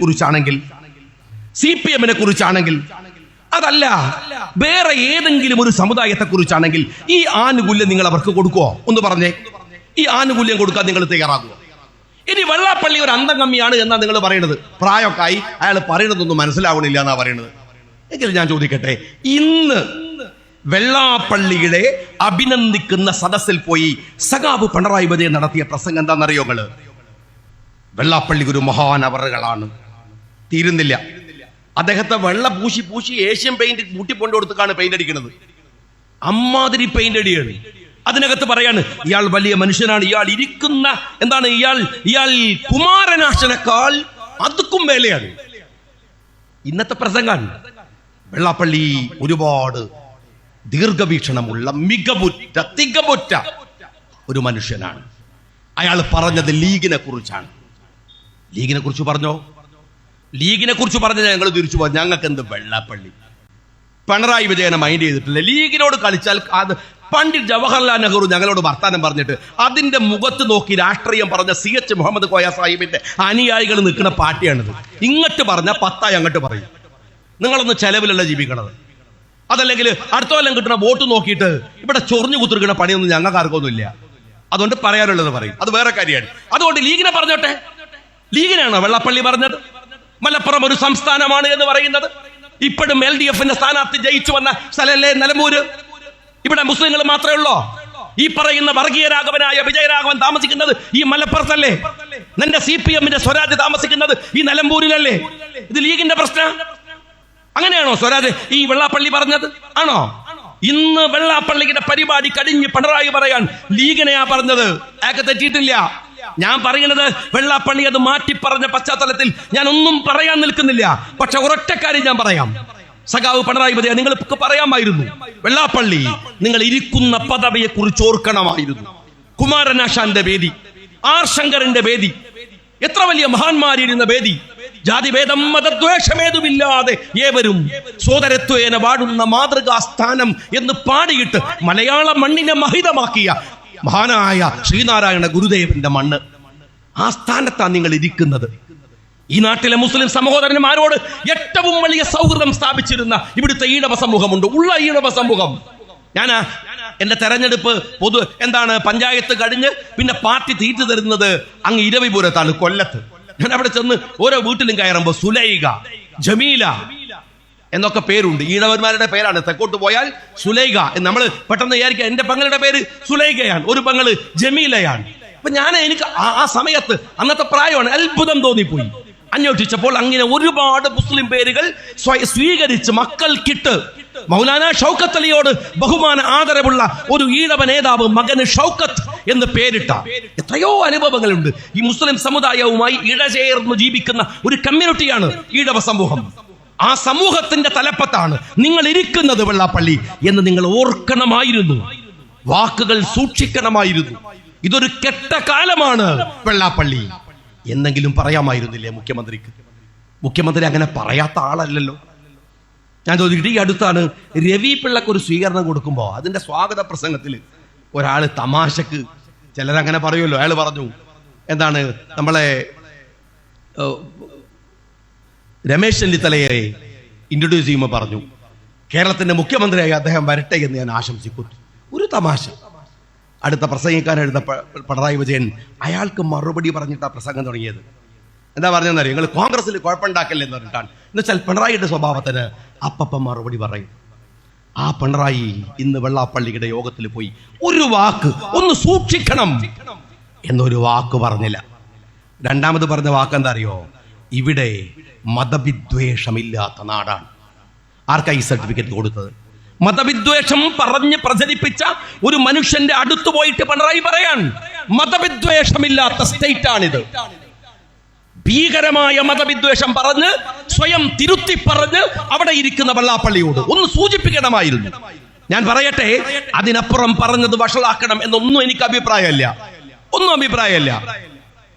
കുറിച്ചാണെങ്കിൽ അതല്ല വേറെ ഏതെങ്കിലും ഒരു സമുദായത്തെ കുറിച്ചാണെങ്കിൽ ഈ ആനുകൂല്യം നിങ്ങൾ അവർക്ക് കൊടുക്കുവോ? ഒന്ന് പറഞ്ഞേ. ഈ ആനുകൂല്യം കൊടുക്കാൻ നിങ്ങൾ തയ്യാറാകുമോ? ഇനി വെള്ളാപ്പള്ളി ഒരു അന്തംകമ്മിയാണ് എന്നാ നിങ്ങൾ പറയുന്നത്. പ്രായമൊക്കെ ആയി, അയാൾ പറയുന്നതൊന്നും മനസ്സിലാവണില്ല എന്നാ പറയുന്നത്. എങ്കിൽ ഞാൻ ചോദിക്കട്ടെ, ഇന്ന് വെള്ളാപ്പള്ളിയുടെ അഭിനന്ദിക്കുന്ന സദസ്സിൽ പോയി സഖാവ് പിണറായി വിജയൻ നടത്തിയ പ്രസംഗം എന്താണെന്നറിയോ? വെള്ളാപ്പള്ളി ഒരു മഹാനവറുകളാണ്. തീരുന്നില്ല. അദ്ദേഹത്തെ വെള്ള പൂശി ഏഷ്യൻ പെയിന്റ് കൂട്ടിക്കൊണ്ട് കൊടുത്താണ് പെയിന്റ് അടിക്കുന്നത്. അമ്മാതിരി പെയിന്റ് അടിയാണ്. അതിനകത്ത് പറയാണ് ഇയാൾ വലിയ മനുഷ്യനാണ്, ഇയാൾ ഇരിക്കുന്ന എന്താണ് ഇയാൾ കുമാരനാശനേക്കാൾ അതുക്കും മേലെയാണ്. ഇന്നത്തെ പ്രസംഗം വെള്ളാപ്പള്ളി ഒരുപാട് ദീർഘവീക്ഷണമുള്ള തികവുറ്റ ഒരു മനുഷ്യനാണ്. അയാൾ പറഞ്ഞത് ലീഗിനെ കുറിച്ചാണ്. ലീഗിനെ കുറിച്ച് പറഞ്ഞോ? ലീഗിനെ കുറിച്ച് പറഞ്ഞാൽ ഞങ്ങൾ തിരിച്ചു പോകാം. ഞങ്ങൾക്ക് എന്ത് വെള്ളാപ്പള്ളി? പിണറായി വിജയനെ മൈൻഡ് ചെയ്തിട്ടില്ല. ലീഗിനോട് കളിച്ചാൽ അത് പണ്ഡിറ്റ് ജവഹർലാൽ നെഹ്റു ഞങ്ങളോട് വർത്താനം പറഞ്ഞിട്ട് അതിന്റെ മുഖത്ത് നോക്കി രാഷ്ട്രീയം പറഞ്ഞ CH മുഹമ്മദ് കോയ സാഹിബിന്റെ അനുയായികൾ നിൽക്കുന്ന പാർട്ടിയാണിത്. ഇങ്ങോട്ട് പറഞ്ഞ 10 അങ്ങോട്ട് പറയും. നിങ്ങളൊന്ന് ചെലവിലല്ല ജീവിക്കണത്. അതല്ലെങ്കിൽ അടുത്ത കൊല്ലം കിട്ടുന്ന വോട്ട് നോക്കിയിട്ട് ഇവിടെ ചൊറിഞ്ഞു കുത്തിരിക്കുന്ന പണിയൊന്നും ഞങ്ങൾക്ക് ആർക്കൊന്നുമില്ല. അതുകൊണ്ട് പറയാനുള്ളത് പറയും, അത് വേറെ കാര്യമാണ്. അതുകൊണ്ട് ലീഗിനെ പറഞ്ഞോട്ടെ. ലീഗിനാണോ വെള്ളാപ്പള്ളി പറഞ്ഞത് മലപ്പുറം ഒരു സംസ്ഥാനമാണ് എന്ന് പറയുന്നത്? ഇപ്പോഴും LDF-ന്റെ സ്ഥാനാർത്ഥി ജയിച്ചു വന്ന സ്ഥലല്ലേ നിലമ്പൂര്? ഇവിടെ മുസ്ലിങ്ങൾ മാത്രമേ ഉള്ളൂ. ഈ പറയുന്ന വർഗീയ രാഘവനായ വിജയരാഘവൻ താമസിക്കുന്നത് ഈ മലപ്പുറത്തല്ലേ? നിന്റെ CPM-ന്റെ സ്വരാജ് താമസിക്കുന്നത് ഈ നിലമ്പൂരിലല്ലേ? ഇത് ലീഗിന്റെ പ്രശ്നം. അങ്ങനെയാണോ സ്വരാജ് ഈ വെള്ളാപ്പള്ളി പറഞ്ഞത്? ആണോ? ഇന്ന് വെള്ളാപ്പള്ളിയുടെ പരിപാടി കഴിഞ്ഞ് പിണറായി പറയാൻ ലീഗിനെയാ പറഞ്ഞത്. അയാൾക്ക് തെറ്റിയിട്ടില്ല. ഞാൻ പറയുന്നത് വെള്ളാപ്പള്ളി അത് മാറ്റി പറഞ്ഞ പശ്ചാത്തലത്തിൽ ഞാൻ ഒന്നും പറയാൻ നിൽക്കുന്നില്ല. പക്ഷെ ഒരൊറ്റ കാര്യം ഞാൻ പറയാം. സഖാവ് പിണറായി വിജയൻ, നിങ്ങൾക്ക് പറയാമായിരുന്നു വെള്ളാപ്പള്ളി നിങ്ങൾ ഇരിക്കുന്ന പദവിയെ കുറിച്ച് ഓർക്കണമായിരുന്നു. കുമാരനാശാന്റെ വേദി, R ശങ്കറിന്റെ വേദി, എത്ര വലിയ മഹാന്മാരിരുന്ന വേദി. ജാതിഭേദം മതദ്വേഷമേതുമില്ലാതെ ഏവരും സോദരത്വേന വാടുന്ന മാതൃകാ സ്ഥാനം എന്ന് പാടിയിട്ട് മലയാള മണ്ണിനെ മഹിതമാക്കിയ മഹാനായ ശ്രീനാരായണ ഗുരുദേവന്റെ മണ്ണ്. ആ സ്ഥാനത്താണ് നിങ്ങൾ ഇരിക്കുന്നത്. ഈ നാട്ടിലെ മുസ്ലിം സഹോദരന്മാരോട് ഏറ്റവും വലിയ സൗഹൃദം സ്ഥാപിച്ചിരുന്ന ഇവിടുത്തെ ഈഴവ സമൂഹമുണ്ട്. ഉള്ള ഈഴവ സമൂഹം. ഞാൻ എന്റെ തെരഞ്ഞെടുപ്പ് പഞ്ചായത്ത് കഴിഞ്ഞ് പിന്നെ പാർട്ടി തീറ്റു തരുന്നത് അങ്ങ് ഇരവിപുരത്താണ്, കൊല്ലത്ത്. ഞാൻ അവിടെ ചെന്ന് ഓരോ വീട്ടിലും കയറുമ്പോ സുലൈഖ, ജമീല എന്നൊക്കെ പേരുണ്ട്. ഈഴവന്മാരുടെ പേരാണ്. തെക്കോട്ട് പോയാൽ സുലൈഖ. നമ്മൾ പെട്ടെന്ന് വിചാരിക്കുക എന്റെ പെങ്ങളുടെ പേര് സുലൈഖയാണ്, ഒരു പെങ്ങള് ജമീലയാണ്. അപ്പൊ എനിക്ക് ആ സമയത്ത് അന്നത്തെ പ്രായമാണ്, അത്ഭുതം തോന്നിപ്പോയി. അന്വേഷിച്ചപ്പോൾ അങ്ങനെ ഒരുപാട് മുസ്ലിം പേരുകൾ സ്വീകരിച്ച് മക്കൾക്കിട്ട് മൗലാന ഷൗക്കത്ത് അലിയോട് ബഹുമാന ആദരവുള്ള ഒരു ഈഴവ നേതാവ് മകന് ഷൗക്കത്ത് എന്ന് പേരിട്ട എത്രയോ അനുഭവങ്ങളുണ്ട്. ഈ മുസ്ലിം സമുദായവുമായി ഇഴചേർന്ന് ജീവിക്കുന്ന ഒരു കമ്മ്യൂണിറ്റിയാണ് ഈഴവ സമൂഹം. ആ സമൂഹത്തിന്റെ തലപ്പത്താണ് നിങ്ങൾ ഇരിക്കുന്നത് വെള്ളാപ്പള്ളി എന്ന് നിങ്ങൾ ഓർക്കണമായിരുന്നു. വാക്കുകൾ സൂക്ഷിക്കണമായിരുന്നു. ഇതൊരു കെട്ട കാലമാണ് വെള്ളാപ്പള്ളി എന്നെങ്കിലും പറയാമായിരുന്നില്ലേ മുഖ്യമന്ത്രിക്ക്? മുഖ്യമന്ത്രി അങ്ങനെ പറയാത്ത ആളല്ലല്ലോ. ഞാൻ ചോദിച്ചിട്ട് ഈ അടുത്താണ് രവി പിള്ളക്ക് ഒരു സ്വീകരണം കൊടുക്കുമ്പോൾ അതിന്റെ സ്വാഗത പ്രസംഗത്തിൽ ഒരാള് തമാശക്ക്, ചിലരങ്ങനെ പറയുമല്ലോ, അയാൾ പറഞ്ഞു എന്താണ്, നമ്മളെ രമേശ് ചെന്നിത്തലയെ ഇൻട്രൊഡ്യൂസ് ചെയ്യുമ്പോൾ പറഞ്ഞു കേരളത്തിന്റെ മുഖ്യമന്ത്രിയായി അദ്ദേഹം വരട്ടെ എന്ന് ഞാൻ ആശംസിക്കുന്നു. ഒരു തമാശ. അടുത്ത പ്രസംഗിക്കാനെടുത്ത പിണറായി വിജയൻ അയാൾക്ക് മറുപടി പറഞ്ഞിട്ടാണ് പ്രസംഗം തുടങ്ങിയത്. എന്താ പറഞ്ഞെന്നറിയോ? നിങ്ങൾ കോൺഗ്രസിൽ കുഴപ്പമുണ്ടാക്കല്ലേ എന്ന് പറഞ്ഞിട്ടാണ്. എന്നുവെച്ചാൽ പിണറായിയുടെ സ്വഭാവത്തിന് അപ്പം മറുപടി പറയും. ആ പിണറായി ഇന്ന് വെള്ളാപ്പള്ളിയുടെ യോഗത്തിൽ പോയി ഒരു വാക്ക്, ഒന്ന് സൂക്ഷിക്കണം എന്നൊരു വാക്ക് പറഞ്ഞില്ല. രണ്ടാമത് പറഞ്ഞ വാക്ക് എന്താ അറിയോ? ഇവിടെ മതവിദ്വേഷമില്ലാത്ത നാടാണ്. ആർക്കാ ഈ സർട്ടിഫിക്കറ്റ് കൊടുത്തത്? മതവിദ്വേഷം പറഞ്ഞ് പ്രചരിപ്പിച്ച ഒരു മനുഷ്യന്റെ അടുത്ത് പോയിട്ട് പിണറായി പറയാൻ മതവിദ്വേഷമില്ലാത്ത സ്റ്റേറ്റ് ആണിത്. ഭീകരമായ മതവിദ്വേഷം പറഞ്ഞ് സ്വയം തിരുത്തി പറഞ്ഞ് അവിടെ ഇരിക്കുന്ന വെള്ളാപ്പള്ളിയോട് ഒന്ന് സൂചിപ്പിക്കണമായിരുന്നു. ഞാൻ പറയട്ടെ, അതിനപ്പുറം പറഞ്ഞത് വഷളാക്കണം എന്നൊന്നും എനിക്ക് അഭിപ്രായമല്ല, ഒന്നും അഭിപ്രായമല്ല.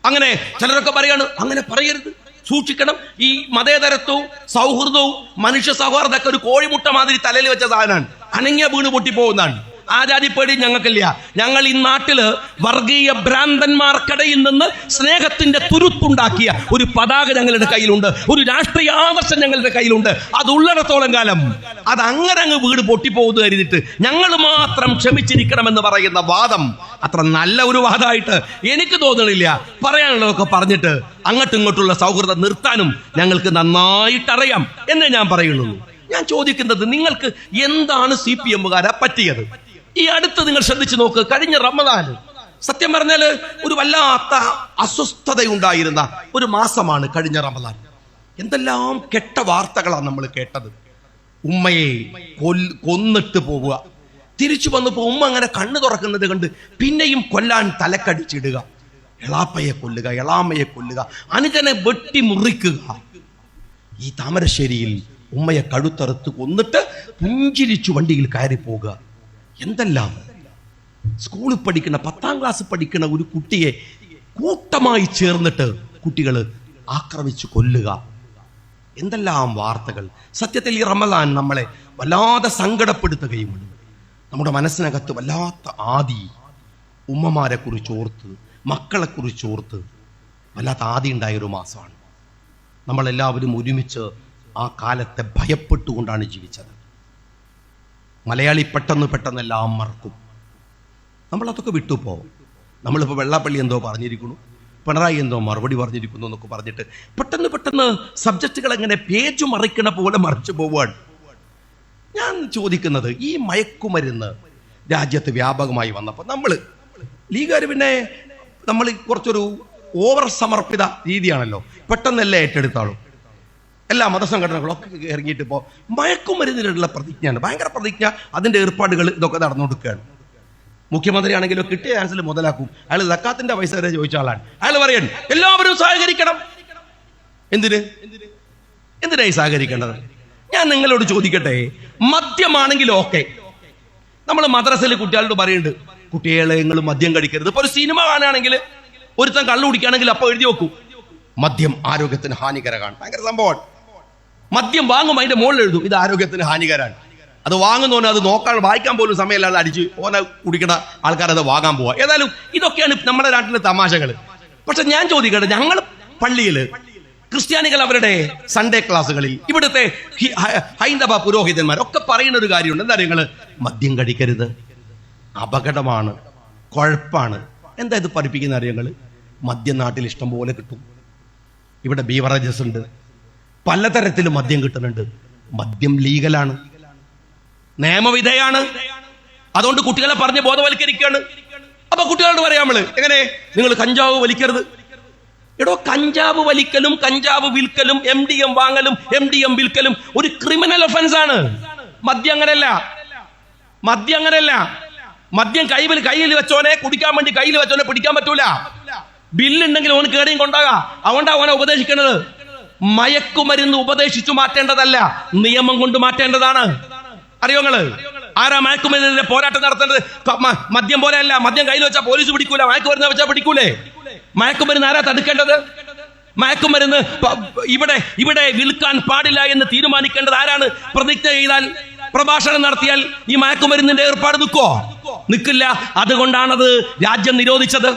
അങ്ങനെ ചിലരൊക്കെ പറയാണ് അങ്ങനെ പറയരുത്, സൂക്ഷിക്കണം. ഈ മതേതരത്വവും സൗഹൃദവും മനുഷ്യ സൗഹാർദ്ദമൊക്കെ ഒരു കോഴിമുട്ട മാതിരി തലയിൽ വെച്ച സാധനമാണ്, അനങ്ങിയ വീണ് പൊട്ടിപ്പോകുന്നതാണ്. ആചാര്യപ്പേടി ഞങ്ങൾക്കില്ല. ഞങ്ങൾ ഈ നാട്ടില് വർഗീയ ഭ്രാന്തന്മാർക്കിടയിൽ നിന്ന് സ്നേഹത്തിന്റെ തുരുത്തുണ്ടാക്കിയ ഒരു പതാക ഞങ്ങളുടെ കയ്യിലുണ്ട്, ഒരു രാഷ്ട്രീയ ആദർശം ഞങ്ങളുടെ കയ്യിലുണ്ട്. അതുള്ളിടത്തോളം കാലം അത് അങ്ങനെ അങ്ങ് വീട് പൊട്ടിപ്പോകുന്നു കരുതിയിട്ട് ഞങ്ങൾ മാത്രം ക്ഷമിച്ചിരിക്കണമെന്ന് പറയുന്ന വാദം അത്ര നല്ല ഒരു വാദമായിട്ട് എനിക്ക് തോന്നണില്ല. പറയാനുള്ളതൊക്കെ പറഞ്ഞിട്ട് അങ്ങോട്ടും ഇങ്ങോട്ടുള്ള സൗഹൃദം നിർത്താനും ഞങ്ങൾക്ക് നന്നായിട്ടറിയാം എന്നേ ഞാൻ പറയുള്ളൂ. ഞാൻ ചോദിക്കുന്നത്, നിങ്ങൾക്ക് എന്താണ് CPM-കാരെ പറ്റിയത്? ഈ അടുത്ത് നിങ്ങൾ ശ്രദ്ധിച്ചു നോക്ക്. കഴിഞ്ഞ റമദാൻ സത്യം പറഞ്ഞാൽ ഒരു വല്ലാത്ത അസ്വസ്ഥതയുണ്ടായിരുന്ന ഒരു മാസമാണ് കഴിഞ്ഞ റമദാൻ. എന്തെല്ലാം കെട്ട വാർത്തകളാണ് നമ്മൾ കേട്ടത്. ഉമ്മയെ കൊന്നിട്ട് പോവുക, തിരിച്ചു വന്നപ്പോ ഉമ്മ അങ്ങനെ കണ്ണു തുറക്കുന്നത് കണ്ട് പിന്നെയും കൊല്ലാൻ തലക്കടിച്ചിടുക, എളാപ്പയെ കൊല്ലുക, എളാമ്മയെ കൊല്ലുക, അനുജനെ വെട്ടി മുറിക്കുക. ഈ താമരശ്ശേരിയിൽ ഉമ്മയെ കഴുത്തറുത്ത് കൊന്നിട്ട് പുഞ്ചിരിച്ചു വണ്ടിയിൽ കയറി പോവുക. എന്തെല്ലാം! സ്കൂളിൽ പഠിക്കുന്ന 10ാം ക്ലാസ് പഠിക്കുന്ന ഒരു കുട്ടിയെ കൂട്ടമായി ചേർന്നിട്ട് കുട്ടികൾ ആക്രമിച്ചു കൊല്ലുക. എന്തെല്ലാം വാർത്തകൾ! സത്യത്തിൽ ഈ റമദാൻ നമ്മളെ വല്ലാതെ സങ്കടപ്പെടുത്തുകയുമുണ്ട്. നമ്മുടെ മനസ്സിനകത്ത് വല്ലാത്ത ആദി, ഉമ്മമാരെ കുറിച്ച് ഓർത്ത്, മക്കളെ കുറിച്ച് ഓർത്ത് വല്ലാത്ത ആദി ഉണ്ടായൊരു മാസമാണ്. നമ്മളെല്ലാവരും ഒരുമിച്ച് ആ കാലത്തെ ഭയപ്പെട്ടുകൊണ്ടാണ് ജീവിച്ചത്. മലയാളി പെട്ടെന്ന് എല്ലാം മറക്കും. നമ്മളതൊക്കെ വിട്ടുപോകും. നമ്മളിപ്പോൾ വെള്ളാപ്പള്ളി എന്തോ പറഞ്ഞിരിക്കുന്നു, പിണറായി എന്തോ മറുപടി പറഞ്ഞിരിക്കുന്നു എന്നൊക്കെ പറഞ്ഞിട്ട് പെട്ടെന്ന് സബ്ജക്റ്റുകൾ എങ്ങനെ പേജ് മറിക്കണ പോലെ മറിച്ചു പോവുകയാണ്. ഞാൻ ചോദിക്കുന്നത്, ഈ മയക്കുമരുന്ന് രാജ്യത്ത് വ്യാപകമായി വന്നപ്പോൾ നമ്മൾ ലീഗുകാർ പിന്നെ നമ്മൾ കുറച്ചൊരു ഓവർ സമർപ്പിത രീതിയാണല്ലോ, പെട്ടെന്നല്ലേ ഏറ്റെടുത്താളും. എല്ലാ മതസംഘടനകളും ഒക്കെ ഇറങ്ങിയിട്ട് ഇപ്പോൾ മയക്കുമരുന്നിനുള്ള പ്രതിജ്ഞയാണ്, ഭയങ്കര പ്രതിജ്ഞ, അതിൻ്റെ ഏർപ്പാടുകൾ ഇതൊക്കെ നടന്നുകൊടുക്കുകയാണ്. മുഖ്യമന്ത്രി ആണെങ്കിലും കിട്ടിയ ചാൻസിൽ മുതലാക്കും. അയാൾ സക്കാത്തിന്റെ പൈസ വരെ ചോദിച്ച ആളാണ്. അയാൾ പറയാണ് എല്ലാവരും സഹകരിക്കണം. എന്തിനായി സഹകരിക്കേണ്ടത്? ഞാൻ നിങ്ങളോട് ചോദിക്കട്ടെ, മദ്യമാണെങ്കിലും ഓക്കെ, നമ്മൾ മദ്രസയിൽ കുട്ടികളോട് പറയുന്നുണ്ട്, കുട്ടികളെ നിങ്ങൾ മദ്യം കഴിക്കരുത്. ഇപ്പൊ ഒരു സിനിമ കാണുകയാണെങ്കിൽ ഒരുത്തൻ കള്ളു കുടിക്കുകയാണെങ്കിൽ അപ്പൊ എഴുതി വെക്കും, മദ്യം ആരോഗ്യത്തിന് ഹാനികരമാണ്. ഭയങ്കര സംഭവമാണ്. മദ്യം വാങ്ങും, അതിന്റെ മുകളിൽ എഴുതും, ഇത് ആരോഗ്യത്തിന് ഹാനികരമാണ്. അത് വാങ്ങുന്നോനെ അത് നോക്കാൻ വായിക്കാൻ പോലും സമയമില്ലാതെ അടിച്ച് ഓനെ കുടിക്കുന്ന ആൾക്കാരത് വാങ്ങാൻ പോവുക. ഏതായാലും ഇതൊക്കെയാണ് നമ്മുടെ നാട്ടിലെ തമാശകൾ. പക്ഷെ ഞാൻ ചോദിക്കട്ടെ, ഞങ്ങൾ പള്ളിയിൽ ക്രിസ്ത്യാനികൾ അവരുടെ സൺഡേ ക്ലാസ്സുകളിൽ ഇവിടുത്തെ ഹൈന്ദവ പുരോഹിതന്മാരൊക്കെ പറയുന്ന ഒരു കാര്യമുണ്ട്. എന്താ നിങ്ങൾ മദ്യം കഴിക്കരുത്, അപകടമാണ്, കുഴപ്പമാണ്. എന്താ ഇത് പഠിപ്പിക്കുന്ന അറിയങ്ങൾ? മദ്യം നാട്ടിൽ ഇഷ്ടം പോലെ കിട്ടും. ഇവിടെ ബീവറേജസ് ഉണ്ട്, പലതരത്തിലും മദ്യം കിട്ടുന്നുണ്ട്. മദ്യം ലീഗലാണ്, നിയമവിധേയാണ്. അതുകൊണ്ട് കുട്ടികളെ പറഞ്ഞ് ബോധവൽക്കരിക്കുകയാണ്. അപ്പൊ കുട്ടികളോട് പറയാം നമ്മള്, എങ്ങനെ നിങ്ങൾ കഞ്ചാവ് വലിക്കരുത്. എടോ, കഞ്ചാവ് വലിക്കലും കഞ്ചാവ് വിൽക്കലും MDM വാങ്ങലും MDM വിൽക്കലും ഒരു ക്രിമിനൽ ഒഫൻസ് ആണ്. മദ്യം അങ്ങനെയല്ല. മദ്യം കയ്യിൽ വെച്ചോനെ കുടിക്കാൻ വേണ്ടി കയ്യിൽ വെച്ചോനെ പിടിക്കാൻ പറ്റൂല. ബില്ലുണ്ടെങ്കിൽ ഓന് കേടിയും കൊണ്ടാകാം. അതുകൊണ്ടാ ഓനെ ഉപദേശിക്കുന്നത്. മയക്കുമരുന്ന് ഉപദേശിച്ചു മാറ്റേണ്ടതല്ല, നിയമം കൊണ്ട് മാറ്റേണ്ടതാണ്. അറിയോങ്ങള് ആരാ മയക്കുമരുന്നിന്റെ പോരാട്ടം നടത്തേണ്ടത്? മദ്യം പോലെയല്ല. മദ്യം കയ്യിൽ വെച്ചാൽ പോലീസ് പിടിക്കൂല, മയക്കുമരുന്ന് വെച്ചാൽ പിടിക്കൂലേ? മയക്കുമരുന്ന് ആരാ തടുക്കേണ്ടത്? മയക്കുമരുന്ന് ഇവിടെ വിൽക്കാൻ പാടില്ല എന്ന് തീരുമാനിക്കേണ്ടത് ആരാണ്? പ്രതിജ്ഞ ചെയ്താൽ, പ്രഭാഷണം നടത്തിയാൽ ഈ മയക്കുമരുന്നിന്റെ ഏർപ്പാട് നിൽക്കില്ല. അതുകൊണ്ടാണത് രാജ്യം നിരോധിച്ചത്.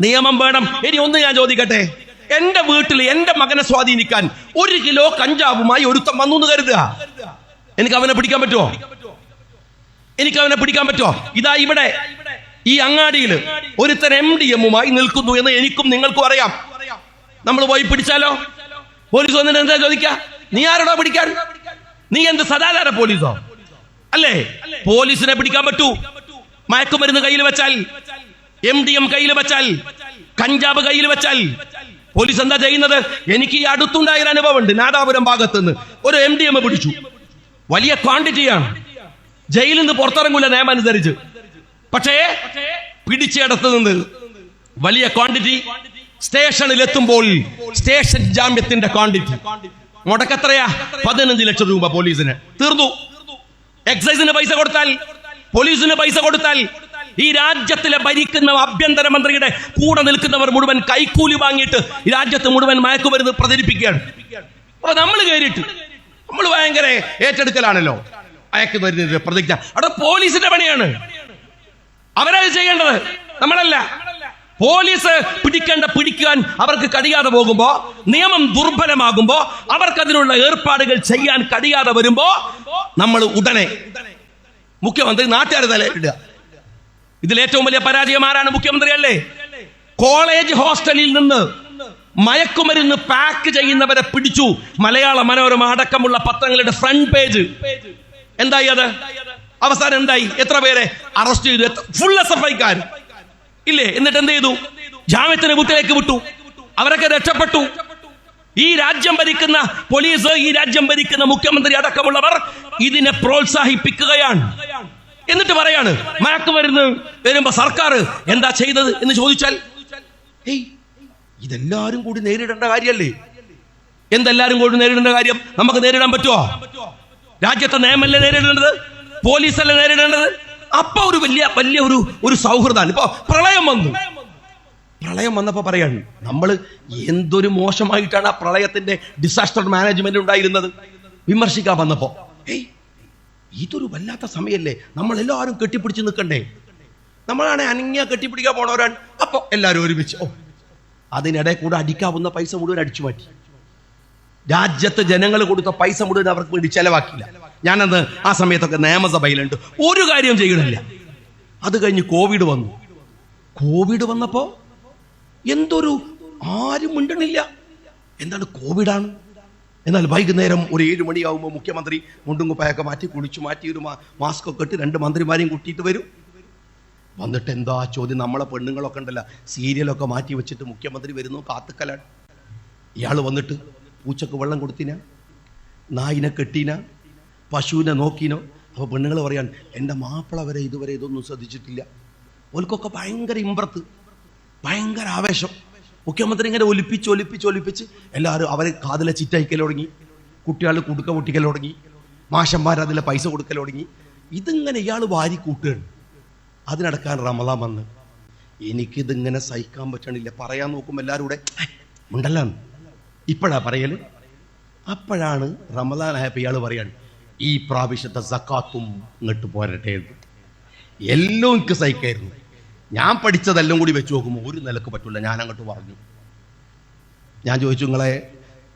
നിയമം വേണം. ഇനി ഒന്ന് ഞാൻ ചോദിക്കട്ടെ, എന്റെ വീട്ടിൽ എന്റെ മകനെ സ്വാധീനിക്കാൻ 1 കിലോ കഞ്ചാവുമായി ഒരുത്തം വന്നു എന്ന് കരുതുക. എനിക്ക് അവനെ പിടിക്കാൻ പറ്റുമോ? ഇതാ ഇവിടെ ഈ അങ്ങാടിയിൽ ഒരുത്തൻ MDMയുമായി നിൽക്കുന്നു എന്ന് എനിക്കും നിങ്ങൾക്കും അറിയാം. നമ്മൾ പോയി പിടിച്ചാലോ? പോലീസ് വന്നിട്ട് എന്താ ചോദിക്കുക? നീ ആരോടാ പിടിക്കാൻ? നീ എന്ത് സദാചാര പോലീസോ? അല്ലേ? പോലീസിനെ പിടിക്കാൻ പറ്റൂ. മയക്കുമരുന്ന് കയ്യിൽ വെച്ചാൽ, MDM കയ്യിൽ വെച്ചാൽ, കഞ്ചാബ് കയ്യിൽ വെച്ചാൽ പോലീസ് എന്താ ചെയ്യുന്നത്? എനിക്ക് ഈ അടുത്തുണ്ടായ ഒരു അനുഭവം ഉണ്ട്. നാദാപുരം ഭാഗത്ത് നിന്ന് ഒരു MDM പിടിച്ചു. വലിയ ക്വാണ്ടിറ്റിയാണ്. ജയിലിൽ നിന്ന് പുറത്തിറങ്ങൂല നിയമം അനുസരിച്ച്. പക്ഷേ പിടിച്ചിടത്ത് നിന്ന് വലിയ ക്വാണ്ടിറ്റി സ്റ്റേഷനിൽ എത്തുമ്പോൾ സ്റ്റേഷൻ ജാമ്യത്തിന്റെ ക്വാണ്ടിറ്റി മുടക്കെത്രയാ? 15 ലക്ഷം രൂപ പോലീസിന്. തീർന്നു. എക്സൈസിന് പൈസ കൊടുത്താൽ, പോലീസിന് പൈസ കൊടുത്താൽ ഈ രാജ്യത്തിലെ ഭരിക്കുന്ന ആഭ്യന്തരമന്ത്രിയുടെ കൂടെ നിൽക്കുന്നവർ മുഴുവൻ കൈക്കൂലി വാങ്ങിയിട്ട് ഈ രാജ്യത്ത് മുഴുവൻ മയക്കുമരുന്ന് പ്രചരിപ്പിക്കുകയാണ്. അപ്പൊ നമ്മൾ കയറിയിട്ട് നമ്മൾ ഭയങ്കര ഏറ്റെടുക്കലാണല്ലോ മയക്കുമരുന്നിന്റെ പ്രതിജ്ഞ. അവിടെ പോലീസിന്റെ പണിയാണ്. അവരത് ചെയ്യേണ്ടത്, നമ്മളല്ല. പോലീസ് പിടിക്കാൻ അവർക്ക് കഴിയാതെ പോകുമ്പോ, നിയമം ദുർബലമാകുമ്പോ, അവർക്ക് അതിനുള്ള ഏർപ്പാടുകൾ ചെയ്യാൻ കഴിയാതെ വരുമ്പോ നമ്മൾ ഉടനെ മുഖ്യമന്ത്രി നാട്ടുകാരെ തലയിടുക. ഇതിൽ ഏറ്റവും വലിയ പരാജയം ആരാണ്? മുഖ്യമന്ത്രിയല്ലേ? കോളേജ് ഹോസ്റ്റലിൽ നിന്ന് മയക്കുമരുന്ന് പാക്ക് ചെയ്യുന്നവരെ പിടിച്ചു. മലയാള മനോരമ അടക്കമുള്ള പത്രങ്ങളുടെ ഫ്രണ്ട് പേജ്. എന്തായി അത്? അവസാനം എന്തായി? എത്ര പേരെ അറസ്റ്റ് ചെയ്തു? ഫുൾ SFIക്കാർ ഇല്ലേ? എന്നിട്ട് എന്ത് ചെയ്തു? ജാമ്യത്തിന് വീട്ടിലേക്ക് വിട്ടു. അവരൊക്കെ രക്ഷപ്പെട്ടു. ഈ രാജ്യം ഭരിക്കുന്ന പോലീസ്, ഈ രാജ്യം ഭരിക്കുന്ന മുഖ്യമന്ത്രി അടക്കമുള്ളവർ ഇതിനെ പ്രോത്സാഹിപ്പിക്കുകയാണ്. എന്നിട്ട് പറയാണ് മയക്കുമരുന്ന് വരുമ്പോ സർക്കാർ എന്താ ചെയ്തത് എന്ന് ചോദിച്ചാൽ, ഇതെല്ലാരും കൂടി നേരിടേണ്ട കാര്യമല്ലേ? എന്തെല്ലാരും കൂടി നേരിടേണ്ട കാര്യം? നമുക്ക് നേരിടാൻ പറ്റുമോ? രാജ്യത്തെ നിയമമല്ലേ നേരിടേണ്ടത്? പോലീസല്ലേ നേരിടേണ്ടത്? അപ്പൊ ഒരു വലിയ ഒരു സൗഹൃദമാണ്. ഇപ്പൊ പ്രളയം വന്നപ്പോ പറയാണ് നമ്മൾ എന്തൊരു മോശമായിട്ടാണ് ആ പ്രളയത്തിന്റെ ഡിസാസ്റ്റർ മാനേജ്മെന്റ് ഉണ്ടായിരുന്നത്. വിമർശിക്കാൻ വന്നപ്പോ ഇതൊരു വല്ലാത്ത സമയല്ലേ, നമ്മൾ എല്ലാവരും കെട്ടിപ്പിടിച്ച് നിൽക്കണ്ടേ? നമ്മളാണ് അനങ്ങിയ കെട്ടിപ്പിടിക്കാൻ പോണവരാണ്. അപ്പൊ എല്ലാവരും ഒരുമിച്ച് അതിനിടെ കൂടെ അടിക്കാവുന്ന പൈസ മുഴുവൻ അടിച്ചു മാറ്റി. രാജ്യത്ത് ജനങ്ങൾ കൊടുത്ത പൈസ മുഴുവൻ അവർക്ക് വേണ്ടി ചെലവാക്കില്ല. ഞാനത് ആ സമയത്തൊക്കെ നിയമസഭയിലുണ്ട്. ഒരു കാര്യം ചെയ്യണില്ല. അത് കഴിഞ്ഞ് കോവിഡ് വന്നപ്പോ എന്തൊരു ആരും മിണ്ടണില്ല. എന്താണ്? കോവിഡാണ്. എന്നാൽ വൈകുന്നേരം ഒരു 7 മണിയാവുമ്പോൾ മുഖ്യമന്ത്രി മുണ്ടുങ്കുപ്പായൊക്കെ മാറ്റി കുളിച്ചു മാറ്റി ഒരു മാസ്ക് ഒക്കെ ഇട്ട് 2 മന്ത്രിമാരെയും കൂട്ടിയിട്ട് വരും. വന്നിട്ട് എന്താ ചോദ്യം? നമ്മളെ പെണ്ണുങ്ങളൊക്കെ ഉണ്ടല്ലോ, സീരിയലൊക്കെ മാറ്റി വെച്ചിട്ട് മുഖ്യമന്ത്രി വരുന്നു, കാത്തുക്കലാണ്. ഇയാൾ വന്നിട്ട് പൂച്ചക്ക് വെള്ളം കൊടുത്തിന, നായിനെ കെട്ടീന, പശുവിനെ നോക്കിനോ? അപ്പോൾ പെണ്ണുങ്ങൾ പറയാൻ എൻ്റെ മാപ്പിള വരെ ഇതുവരെ ഇതൊന്നും ശ്രദ്ധിച്ചിട്ടില്ല. ഓൽക്കൊക്കെ ഭയങ്കര ഇമ്പ്രത്ത്, ഭയങ്കര ആവേശം. മുഖ്യമന്ത്രി ഇങ്ങനെ ഒലിപ്പിച്ച് എല്ലാവരും അവരെ കാതിലെ ചിറ്റയക്കൽ തുടങ്ങി, കുട്ടികൾ കുടുക്ക പൊട്ടിക്കൽ തുടങ്ങി, മാഷന്മാർ അതിലെ പൈസ കൊടുക്കൽ തുടങ്ങി. ഇതിങ്ങനെ ഇയാൾ വാരി കൂട്ടുകയാണ്. അതിനടക്കാൻ റമദാൻ വന്ന് എനിക്കിതിങ്ങനെ സഹിക്കാൻ പറ്റണില്ല. പറയാൻ നോക്കുമ്പോൾ എല്ലാവരും കൂടെ ഉണ്ടല്ലാന്ന് ഇപ്പോഴാ പറയല്. അപ്പോഴാണ് റമദാൻ ആയപ്പോൾ ഇയാൾ പറയാണ് ഈ പ്രാവശ്യത്തെ സക്കാത്തും ഇങ്ങോട്ട് പോരട്ടെ എന്ന്. എല്ലാം എനിക്ക് സഹിക്കായിരുന്നു. ഞാൻ പഠിച്ചതെല്ലാം കൂടി വെച്ച് നോക്കുമ്പോൾ ഒരു നിലക്ക് പറ്റില്ല. ഞാൻ അങ്ങോട്ട് പറഞ്ഞു. ഞാൻ ചോദിച്ചു, നിങ്ങളെ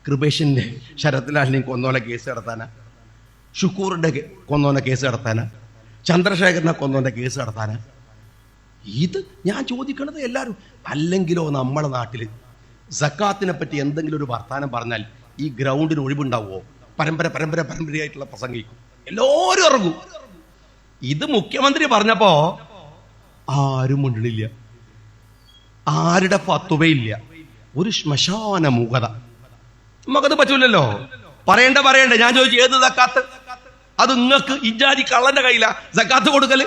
കൃപേഷിൻ്റെ ശരത്ലാലിനെയും കൊന്നോനെ കേസ് നടത്താനാ, ഷുക്കൂറിൻ്റെ കൊന്നോനെ കേസ് നടത്താനാ, ചന്ദ്രശേഖരനെ കൊന്നോൻ്റെ കേസ് നടത്താനാ? ഇത് ഞാൻ ചോദിക്കണത് എല്ലാവരും. അല്ലെങ്കിലോ നമ്മളെ നാട്ടിൽ സക്കാത്തിനെ പറ്റി എന്തെങ്കിലും ഒരു വർത്താനം പറഞ്ഞാൽ ഈ ഗ്രൗണ്ടിന് ഒഴിവുണ്ടാവുമോ? പരമ്പരയായിട്ടുള്ള പ്രസംഗിക്കും, എല്ലാവരും ഇറങ്ങും. ഇത് മുഖ്യമന്ത്രി പറഞ്ഞപ്പോ ആരും മിണ്ടണില്ല, ആരുടെ ഫത്വയില്ല, ഒരു ശ്മശാന മുഖത. നമുക്കത് പറ്റൂലല്ലോ. പറയണ്ട. ഞാൻ ചോദിച്ചു, ഏത് സക്കാത്ത്? അത് നിങ്ങൾക്ക് ഇജാതി കള്ളന്റെ കയ്യില സക്കാത്ത് കൊടുക്കല്.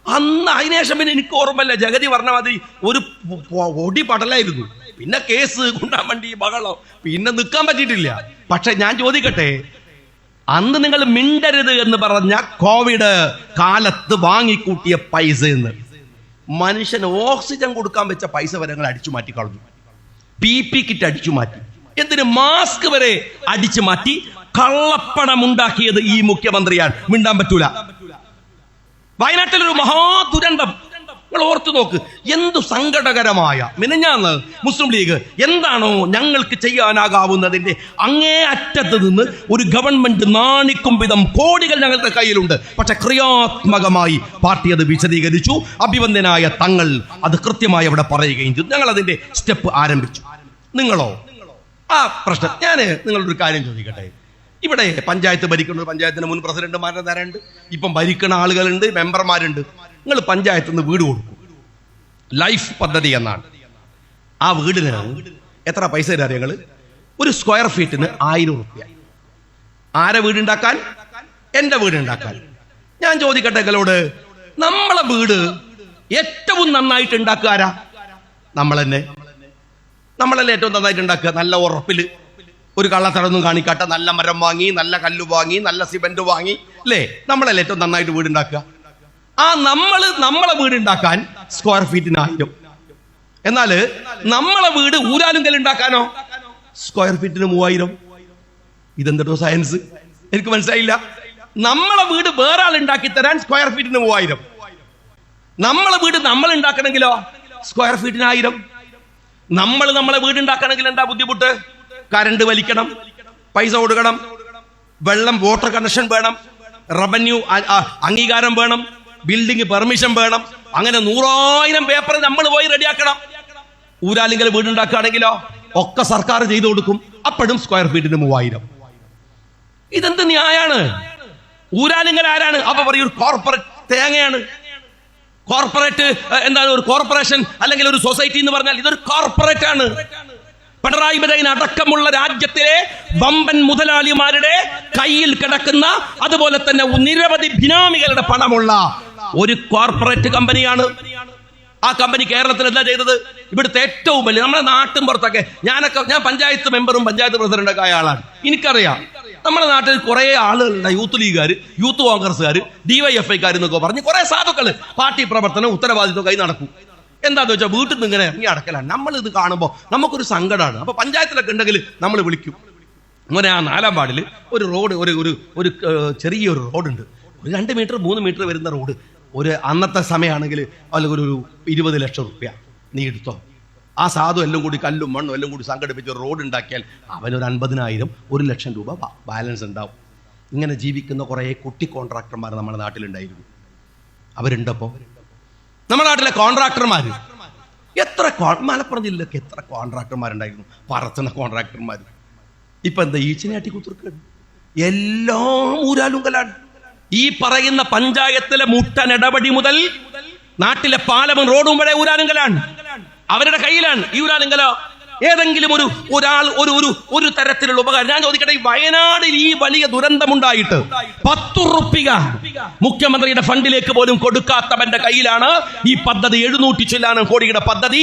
അന്ന് അതിനുശേഷം പിന്നെ എനിക്ക് ഓർമ്മല്ല, ജഗതി പറഞ്ഞ മാതിരി ഒരു ഒടി പടലായിരുന്നു. പിന്നെ കേസ് കൊണ്ടാൻ വേണ്ടി ബഹളം, പിന്നെ നിൽക്കാൻ പറ്റിയിട്ടില്ല. പക്ഷെ ഞാൻ ചോദിക്കട്ടെ, അന്ന് നിങ്ങൾ മിണ്ടരുത് എന്ന് പറഞ്ഞ കോവിഡ് കാലത്ത് വാങ്ങിക്കൂട്ടിയ പൈസ എന്ന് മനുഷ്യന് ഓക്സിജൻ കൊടുക്കാൻ വെച്ച പൈസ വരെ നിങ്ങൾ അടിച്ചു മാറ്റി കളഞ്ഞു. PP കിറ്റ് അടിച്ചു മാറ്റി, എന്തിന് മാസ്ക് വരെ അടിച്ചു മാറ്റി. കള്ളപ്പണം ഉണ്ടാക്കിയത് ഈ മുഖ്യമന്ത്രിയാണ്. മിണ്ടാൻ പറ്റൂല. വയനാട്ടിലൊരു മഹാദുരന്തം നിങ്ങൾ ഓർത്തു നോക്ക്. എന്തു സങ്കടകരമായ. മിനിഞ്ഞാന്ന് മുസ്ലിം ലീഗ് എന്താണോ ഞങ്ങൾക്ക് ചെയ്യാനാകാവുന്നതിന്റെ അങ്ങേ അറ്റത്ത് നിന്ന് ഒരു ഗവൺമെന്റ് നാണിക്കും വിധം കോടികൾ ഞങ്ങളുടെ കയ്യിലുണ്ട്. പക്ഷെ ക്രിയാത്മകമായി പാർട്ടി അത് വിശദീകരിച്ചു. അഭിവന്ദ്യനായ തങ്ങൾ അത് കൃത്യമായി അവിടെ പറയുകയും ചെയ്തു. ഞങ്ങൾ അതിന്റെ സ്റ്റെപ്പ് ആരംഭിച്ചു. നിങ്ങളോ ആ പ്രശ്നം. ഞാൻ നിങ്ങളൊരു കാര്യം ചോദിക്കട്ടെ. ഇവിടെ പഞ്ചായത്ത് ഭരിക്കുന്ന പഞ്ചായത്തിന് മുൻ പ്രസിഡന്റുമാരുടെ തരണ്ട്, ഇപ്പം ഭരിക്കുന്ന ആളുകളുണ്ട്, മെമ്പർമാരുണ്ട്. നിങ്ങൾ പഞ്ചായത്ത് നിന്ന് വീട് കൊടുക്കും, ലൈഫ് പദ്ധതി എന്നാണ്. ആ വീടിന് എത്ര പൈസ തരാം ഞങ്ങൾ? ഒരു സ്ക്വയർ ഫീറ്റിന് 1000 രൂപ. ആരെ വീടുണ്ടാക്കാൻ? എന്റെ വീടുണ്ടാക്കാൻ. ഞാൻ ചോദിക്കട്ടെ നിങ്ങളോട്, നമ്മളെ വീട് ഏറ്റവും നന്നായിട്ട് ഉണ്ടാക്കുക ആരാ? നമ്മളല്ലേ ഏറ്റവും നന്നായിട്ട് ഉണ്ടാക്കുക. നല്ല ഉറപ്പില്, ഒരു കള്ളത്തടൊന്നും കാണിക്കാട്ടെ, നല്ല മരം വാങ്ങി, നല്ല കല്ല് വാങ്ങി, നല്ല സിമെന്റ് വാങ്ങി, അല്ലേ? നമ്മളല്ലേ ഏറ്റവും നന്നായിട്ട് വീടുണ്ടാക്കുക. ആ നമ്മളെ വീടുണ്ടാക്കാൻ സ്ക്വയർ ഫീറ്റിന് 1000. എന്നാല് നമ്മളെ വീട് ഊരാലുങ്കൽ ഉണ്ടാക്കാനോ സ്ക്വയർ ഫീറ്റിന് 3000. ഇതെന്തോ സയൻസ്? എനിക്ക് മനസ്സിലായില്ല. നമ്മളെ വീട് വേറെ ആൾ ഉണ്ടാക്കി തരാൻ സ്ക്വയർ ഫീറ്റിന് 3000. നമ്മളെ വീട് നമ്മൾ ഉണ്ടാക്കണമെങ്കിലോ സ്ക്വയർ ഫീറ്റിന് 1000. നമ്മളെ വീട് ഉണ്ടാക്കണമെങ്കിൽ എന്താ ബുദ്ധിമുട്ട്? കറണ്ട് വലിക്കണം, പൈസ കൊടുക്കണം, വെള്ളം വാട്ടർ കണക്ഷൻ വേണം, റവന്യൂ അംഗീകാരം വേണം, ബിൽഡിംഗ് പെർമിഷൻ വേണം. അങ്ങനെ 100,000 പേപ്പർ നമ്മൾ പോയി റെഡിയാക്കണം. ഊരാലിങ്കൽ വീടുണ്ടാക്കുകയാണെങ്കിലോ ഒക്കെ സർക്കാർ ചെയ്തു കൊടുക്കും. അപ്പോഴും സ്ക്വയർ ഫീറ്റിന് 3000. ഇതെന്ത് ന്യായാണ്? ഊരാലിങ്കൽ ആരാണ്? അപ്പൊ പറയും കോർപ്പറേറ്റ് തേങ്ങയാണ്. കോർപ്പറേറ്റ് എന്താണ്? ഒരു കോർപ്പറേഷൻ അല്ലെങ്കിൽ ഒരു സൊസൈറ്റി എന്ന് പറഞ്ഞാൽ ഇതൊരു കോർപ്പറേറ്റ് ആണ്. പിണറായി വിജയൻ അടക്കമുള്ള രാജ്യത്തിലെ വമ്പൻ മുതലാളിമാരുടെ കയ്യിൽ കിടക്കുന്ന, അതുപോലെ തന്നെ നിരവധി ബിനാമികളുടെ പണമുള്ള ഒരു കോർപ്പറേറ്റ് കമ്പനിയാണ്. ആ കമ്പനി കേരളത്തിൽ എന്താ ചെയ്തത്? ഇവിടുത്തെ ഏറ്റവും വലിയ, നമ്മുടെ നാട്ടിൻ പുറത്തൊക്കെ ഞാൻ പഞ്ചായത്ത് മെമ്പറും പഞ്ചായത്ത് പ്രസിഡന്റൊക്കെ ആയ ആളാണ്. എനിക്കറിയാം നമ്മുടെ നാട്ടിൽ കുറെ ആളുകളുണ്ട്, യൂത്ത് ലീഗുകാർ, യൂത്ത് കോൺഗ്രസ്സുകാർ, DYFIക്കാർ എന്നൊക്കെ പറഞ്ഞ് കുറെ സാധുക്കൾ പാർട്ടി പ്രവർത്തനം ഉത്തരവാദിത്വം കൈ നടക്കും. എന്താന്ന് വെച്ചാൽ വീട്ടിൽ നിന്ന് ഇങ്ങനെ ഇറങ്ങി അടക്കലാണ്. നമ്മൾ ഇത് കാണുമ്പോൾ നമുക്കൊരു സങ്കടമാണ്. അപ്പൊ പഞ്ചായത്തിലൊക്കെ ഉണ്ടെങ്കിൽ നമ്മൾ വിളിക്കും. അങ്ങനെ ആ 4-ാം വാർഡിൽ ഒരു റോഡ്, ഒരു ചെറിയൊരു റോഡുണ്ട്, ഒരു 2 മീറ്റർ 3 മീറ്റർ വരുന്ന റോഡ്. ഒരു അന്നത്തെ സമയമാണെങ്കിൽ അല്ലെങ്കിൽ ഒരു 20 ലക്ഷം രൂപ നീ എടുത്തോ. ആ സാധു എല്ലാം കൂടി കല്ലും മണ്ണും എല്ലാം കൂടി സംഘടിപ്പിച്ച് റോഡ് ഉണ്ടാക്കിയാൽ അവനൊരു 50,000 1 ലക്ഷം രൂപ ബാലൻസ് ഉണ്ടാവും. ഇങ്ങനെ ജീവിക്കുന്ന കുറേ കുട്ടി കോൺട്രാക്ടർമാർ നമ്മുടെ നാട്ടിലുണ്ടായിരുന്നു. അവരുണ്ടപ്പോൾ നമ്മുടെ നാട്ടിലെ കോൺട്രാക്ടർമാർ എത്ര, മലപ്പുറം ജില്ലയിലൊക്കെ എത്ര കോൺട്രാക്ടർമാരുണ്ടായിരുന്നു, പറത്തുന്ന കോൺട്രാക്ടർമാർ. ഇപ്പൊ എന്താ ഈച്ചനാട്ടി കുത്തിർക്കാണ്? എല്ലാം ഊരാലുങ്കലാണ്. ഈ പറയുന്ന പഞ്ചായത്തിലെ മുട്ടൻ ഇടപെടി മുതൽ നാട്ടിലെ പാലവും റോഡും വരെ ഊരാലുങ്കലാണ്. അവരുടെ കയ്യിലാണ് ഈ ഊരാലുങ്കലോ. ഏതെങ്കിലും ഒരാൾ ഒരു തരത്തിലുള്ള ഉപകാരം. ഞാൻ ചോദിക്കട്ടെ, ഈ വയനാടിൽ ഈ വലിയ ദുരന്തമുണ്ടായിട്ട് 10 റുപ്യ മുഖ്യമന്ത്രിയുടെ ഫണ്ടിലേക്ക് പോലും കൊടുക്കാത്തവന്റെ കയ്യിലാണ് ഈ പദ്ധതി. 700 ചില്ലാനം കോടിയുടെ പദ്ധതി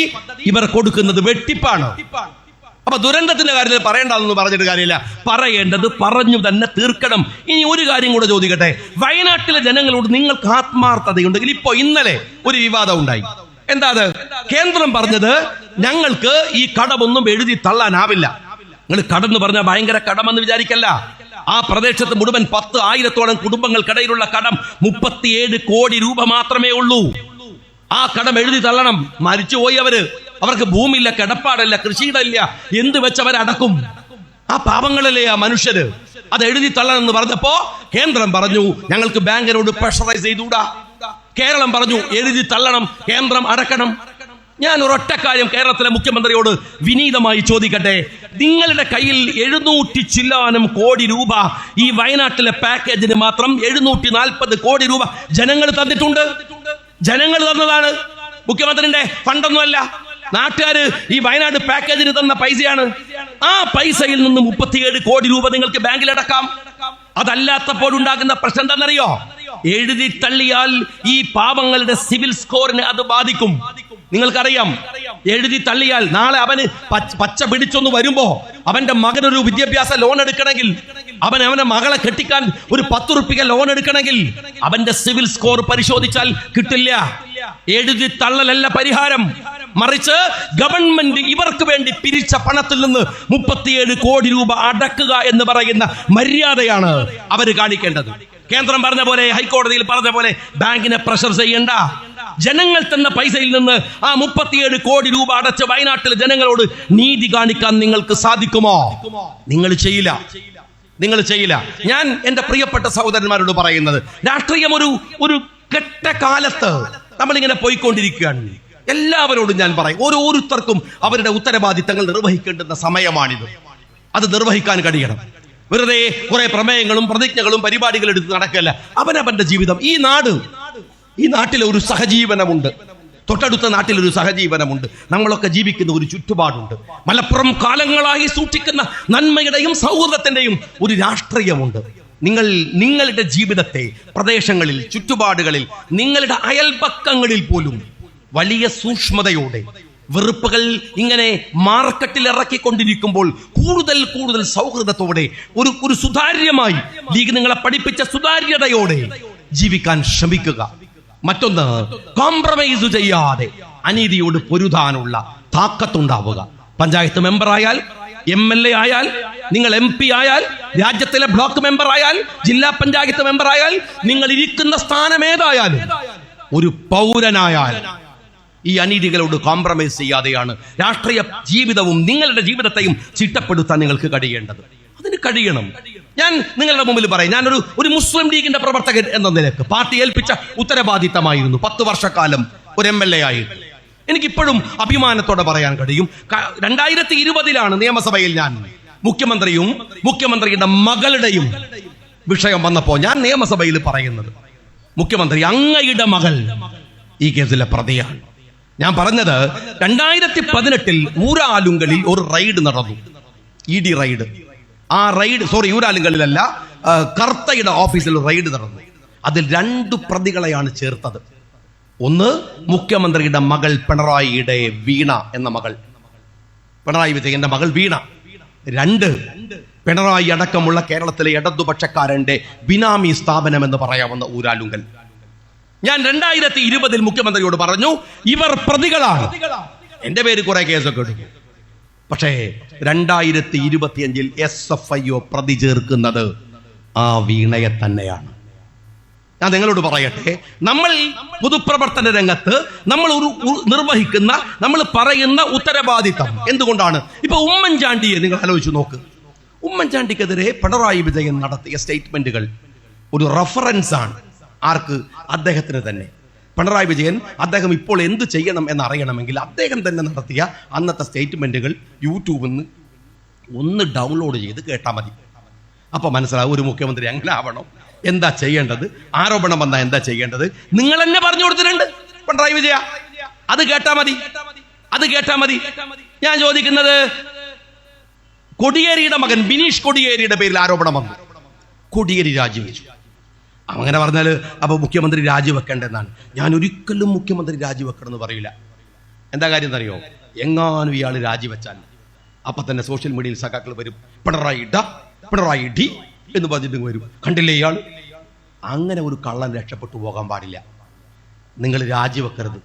ഇവർ കൊടുക്കുന്നത് വെട്ടിപ്പാണ്. അപ്പൊ ദുരന്തത്തിന്റെ കാര്യത്തിൽ പറയേണ്ടതെന്ന് പറഞ്ഞിട്ട് കാര്യമില്ല, പറയേണ്ടത് പറഞ്ഞു തന്നെ തീർക്കണം. ഇനി ഒരു കാര്യം കൂടെ ചോദിക്കട്ടെ, വയനാട്ടിലെ ജനങ്ങളോട് നിങ്ങൾക്ക് ആത്മാർത്ഥതയുണ്ടെങ്കിൽ, ഇപ്പൊ ഇന്നലെ ഒരു വിവാദം ഉണ്ടായി. എന്താ അത്? കേന്ദ്രം പറഞ്ഞത് ഞങ്ങൾക്ക് ഈ കടമൊന്നും എഴുതി തള്ളാനാവില്ല. നിങ്ങൾ കടന്ന് പറഞ്ഞാൽ ഭയങ്കര കടമെന്ന് വിചാരിക്കല്ല. ആ പ്രദേശത്ത് മുഴുവൻ 10,000-ഓളം കുടുംബങ്ങൾക്കിടയിലുള്ള കടം 37 കോടി രൂപ മാത്രമേ ഉള്ളൂ. ആ കടം എഴുതി തള്ളണം. മരിച്ചുപോയി അവർക്ക് ഭൂമിയില്ല, കിടപ്പാടില്ല, കൃഷിയിടമില്ല, എന്ത് വെച്ചവരടക്കും? ആ പാവങ്ങളല്ലേ ആ മനുഷ്യര്. അത് എഴുതി തള്ളണം എന്ന് പറഞ്ഞപ്പോ കേന്ദ്രം പറഞ്ഞു ഞങ്ങൾക്ക് ബാങ്കിനോട് പ്രഷറൈസ് ചെയ്തുകൂടാ. കേരളം പറഞ്ഞു എഴുതി തള്ളണം, കേന്ദ്രം അടക്കണം. ഞാൻ ഒരൊറ്റ കാര്യം കേരളത്തിലെ മുഖ്യമന്ത്രിയോട് വിനീതമായി ചോദിക്കട്ടെ, നിങ്ങളുടെ കയ്യിൽ 700 ചില്ലാനം കോടി രൂപ ഈ വയനാട്ടിലെ പാക്കേജിന് മാത്രം 740 കോടി രൂപ ജനങ്ങൾ തന്നിട്ടുണ്ട്. ജനങ്ങൾ തന്നതാണ്, മുഖ്യമന്ത്രിയുടെ ഫണ്ടൊന്നുമല്ല. നാട്ടുകാര് ഈ വയനാട് പാക്കേജിന് തന്ന പൈസയാണ്. ആ പൈസയിൽ നിന്ന് 37 കോടി രൂപ നിങ്ങൾക്ക് ബാങ്കിൽ അടക്കാം. അതല്ലാത്തപ്പോഴുണ്ടാകുന്ന പ്രശ്നം എന്താണെന്നറിയോ? എഴുതി തള്ളിയാൽ ഈ പാവങ്ങളുടെ സിവിൽ സ്കോറിന് അത് ബാധിക്കും. നിങ്ങൾക്കറിയാം, എഴുതി തള്ളിയാൽ നാളെ അവന് പച്ച പിടിച്ചൊന്ന് വരുമ്പോ അവന്റെ മകനൊരു വിദ്യാഭ്യാസ ലോൺ എടുക്കണമെങ്കിൽ, അവന്റെ മകളെ കെട്ടിക്കാൻ ഒരു 10 റുപ്യ ലോൺ എടുക്കണമെങ്കിൽ അവന്റെ സിവിൽ സ്കോർ പരിശോധിച്ചാൽ കിട്ടില്ല. എഴുതി തള്ളലല്ല പരിഹാരം, മറിച്ച് ഗവൺമെന്റ് ഇവർക്ക് വേണ്ടി പിരിച്ച പണത്തിൽ നിന്ന് 37 കോടി രൂപ അടക്കുക എന്ന് പറയുന്ന മര്യാദയാണ് അവര് കാണിക്കേണ്ടത്. കേന്ദ്രം പറഞ്ഞ പോലെ, ഹൈക്കോടതിയിൽ പറഞ്ഞ പോലെ ബാങ്കിനെ പ്രഷർ ചെയ്യണ്ട. ജനങ്ങൾ തന്ന പൈസയിൽ നിന്ന് ആ 37 കോടി രൂപ അടച്ച് വയനാട്ടിലെ ജനങ്ങളോട് നീതി കാണിക്കാൻ നിങ്ങൾക്ക് സാധിക്കുമോ? നിങ്ങൾ ചെയ്യില്ല. ഞാൻ എന്റെ പ്രിയപ്പെട്ട സഹോദരന്മാരോട് പറയുന്നത്, രാഷ്ട്രീയം ഒരു കെട്ട കാലത്ത് നമ്മളിങ്ങനെ പോയിക്കൊണ്ടിരിക്കുകയാണ്. എല്ലാവരോടും ഞാൻ പറയും, ഓരോരുത്തർക്കും അവരുടെ ഉത്തരവാദിത്തങ്ങൾ നിർവഹിക്കേണ്ടുന്ന സമയമാണിത്. അത് നിർവഹിക്കാൻ കഴിയണം. വെറുതെ കുറെ പ്രമേയങ്ങളും പ്രതിജ്ഞകളും പരിപാടികളും എടുത്ത് നടക്കല്ല. അവനവന്റെ ജീവിതം, ഈ നാട്ടിലെ ഒരു സഹജീവനമുണ്ട്, തൊട്ടടുത്ത നാട്ടിലൊരു സഹജീവനമുണ്ട്, നമ്മളൊക്കെ ജീവിക്കുന്ന ഒരു ചുറ്റുപാടുണ്ട്. മലപ്പുറം കാലങ്ങളായി സൂക്ഷിക്കുന്ന നന്മയുടെയും സൗഹൃദത്തിന്റെയും ഒരു രാഷ്ട്രീയമുണ്ട്. നിങ്ങളുടെ ജീവിതത്തെ പ്രദേശങ്ങളിൽ, ചുറ്റുപാടുകളിൽ, നിങ്ങളുടെ അയൽപക്കങ്ങളിൽ പോലും വലിയ സൂക്ഷ്മതയോടെ വെറുപ്പുകൾ ഇങ്ങനെ മാർക്കറ്റിൽ ഇറക്കിക്കൊണ്ടിരിക്കുമ്പോൾ കൂടുതൽ സൗഹൃദത്തോടെ ഒരു സുതാര്യമായി ലീഗ് നിങ്ങളെ പഠിപ്പിച്ച സുതാര്യതയോടെ ജീവിക്കാൻ ശ്രമിക്കുക. മറ്റൊന്ന്, കോംപ്രമൈസ് ചെയ്യാതെ അനീതിയോട് പൊരുതാനുള്ള താക്കത്തുണ്ടാവുക. പഞ്ചായത്ത് മെമ്പറായാൽ, MLA ആയാൽ, നിങ്ങൾ MP ആയാൽ, രാജ്യത്തിലെ ബ്ലോക്ക് മെമ്പർ ആയാൽ, ജില്ലാ പഞ്ചായത്ത് മെമ്പർ ആയാൽ, നിങ്ങൾ ഇരിക്കുന്ന സ്ഥാനം ഏതായാലും, ഒരു പൗരനായാൽ ഈ അനീതികളോട് കോംപ്രമൈസ് ചെയ്യാതെയാണ് രാഷ്ട്രീയ ജീവിതവും നിങ്ങളുടെ ജീവിതത്തെയും ചിട്ടപ്പെടുത്താൻ നിങ്ങൾക്ക് കഴിയേണ്ടത്. അതിന് കഴിയണം. ഞാൻ നിങ്ങളുടെ മുമ്പിൽ പറയാം, ഞാനൊരു മുസ്ലിം ലീഗിന്റെ പ്രവർത്തകൻ എന്ന നിലക്ക് പാർട്ടി ഏൽപ്പിച്ച ഉത്തരവാദിത്തമായിരുന്നു 10 വർഷക്കാലം ഒരു MLA ആയിട്ട്. എനിക്കിപ്പോഴും അഭിമാനത്തോടെ പറയാൻ കഴിയും, 2020 നിയമസഭയിൽ ഞാൻ മുഖ്യമന്ത്രിയുടെ മകളുടെയും വിഷയം വന്നപ്പോ ഞാൻ നിയമസഭയിൽ പറയുന്നത്, മുഖ്യമന്ത്രി, അങ്ങയുടെ മകൾ ഈ കേസിലെ പ്രതിയാണ്. ഞാൻ പറഞ്ഞത് 2018 ഊരാലുങ്കലിൽ ഒരു റെയ്ഡ് നടന്നു, ED റെയ്ഡ്. ആ റെയ്ഡ്, ഊരാലുങ്കലിലല്ല, കർത്തയുടെ ഓഫീസിൽ റെയ്ഡ് നടന്നു. അതിൽ 2 പ്രതികളെയാണ് ചേർത്തത്. ഒന്ന്, മുഖ്യമന്ത്രിയുടെ മകൾ പിണറായിയുടെ വീണ എന്ന മകൾ, പിണറായി വിജയന്റെ മകൾ വീണ. 2, പിണറായി അടക്കമുള്ള കേരളത്തിലെ ഇടതുപക്ഷക്കാരന്റെ ബിനാമി സ്ഥാപനം എന്ന് പറയാവുന്ന ഊരാലുങ്കൽ. ഞാൻ 2020 മുഖ്യമന്ത്രിയോട് പറഞ്ഞു, ഇവർ പ്രതികളാണ്. എന്റെ പേര് കുറെ കേസൊക്കെ എടുക്കും. പക്ഷേ 2025 SFIO പ്രതി ചേർക്കുന്നത് ആ വീണയെ തന്നെയാണ്. ഞാൻ നിങ്ങളോട് പറയട്ടെ, നമ്മൾ പൊതുപ്രവർത്തന രംഗത്ത് നമ്മൾ നിർവഹിക്കുന്ന, നമ്മൾ പറയുന്ന ഉത്തരവാദിത്തം എന്തുകൊണ്ടാണ്? ഇപ്പൊ ഉമ്മൻചാണ്ടിയെ നിങ്ങൾ ആലോചിച്ച് നോക്ക്. ഉമ്മൻചാണ്ടിക്കെതിരെ പിണറായി വിജയൻ നടത്തിയ സ്റ്റേറ്റ്മെന്റുകൾ ഒരു റഫറൻസ് ആണ്. ആർക്ക്? അദ്ദേഹത്തിന് തന്നെ. പിണറായി വിജയൻ അദ്ദേഹം ഇപ്പോൾ എന്ത് ചെയ്യണം എന്നറിയണമെങ്കിൽ അദ്ദേഹം തന്നെ നടത്തിയ അന്നത്തെ സ്റ്റേറ്റ്മെന്റുകൾ യൂട്യൂബിൽ നിന്ന് ഒന്ന് ഡൗൺലോഡ് ചെയ്ത് കേട്ടാൽ മതി. അപ്പൊ മനസ്സിലാവും ഒരു മുഖ്യമന്ത്രി എങ്ങനെ ആവണം, എന്താ ചെയ്യേണ്ടത്, ആരോപണം വന്നാൽ എന്താ ചെയ്യേണ്ടത്. നിങ്ങൾ തന്നെ പറഞ്ഞു കൊടുത്തിട്ടുണ്ട് പിണറായി വിജയ. അത് കേട്ടാ മതി. ഞാൻ ചോദിക്കുന്നത്, കോടിയേരിയുടെ മകൻ ബിനീഷ് കോടിയേരിയുടെ പേരിൽ ആരോപണം വന്നു, കോടിയേരി രാജിവെച്ചു. അങ്ങനെ പറഞ്ഞാൽ അപ്പൊ മുഖ്യമന്ത്രി രാജിവെക്കേണ്ടെന്നാണ്. ഞാൻ ഒരിക്കലും മുഖ്യമന്ത്രി രാജിവെക്കണം എന്ന് പറയില്ല. എന്താ കാര്യം എന്നറിയോ? എങ്ങാനും ഇയാൾ രാജിവെച്ചാൽ അപ്പൊ തന്നെ സോഷ്യൽ മീഡിയയിൽ സഖാക്കൾ വരും, പിണറായി ഡി എന്ന് പറഞ്ഞിട്ട് വരും, കണ്ടില്ലേ ഇയാൾ. അങ്ങനെ ഒരു കള്ളൻ രക്ഷപ്പെട്ടു പോകാൻ പാടില്ല. നിങ്ങൾ രാജിവെക്കരുത്.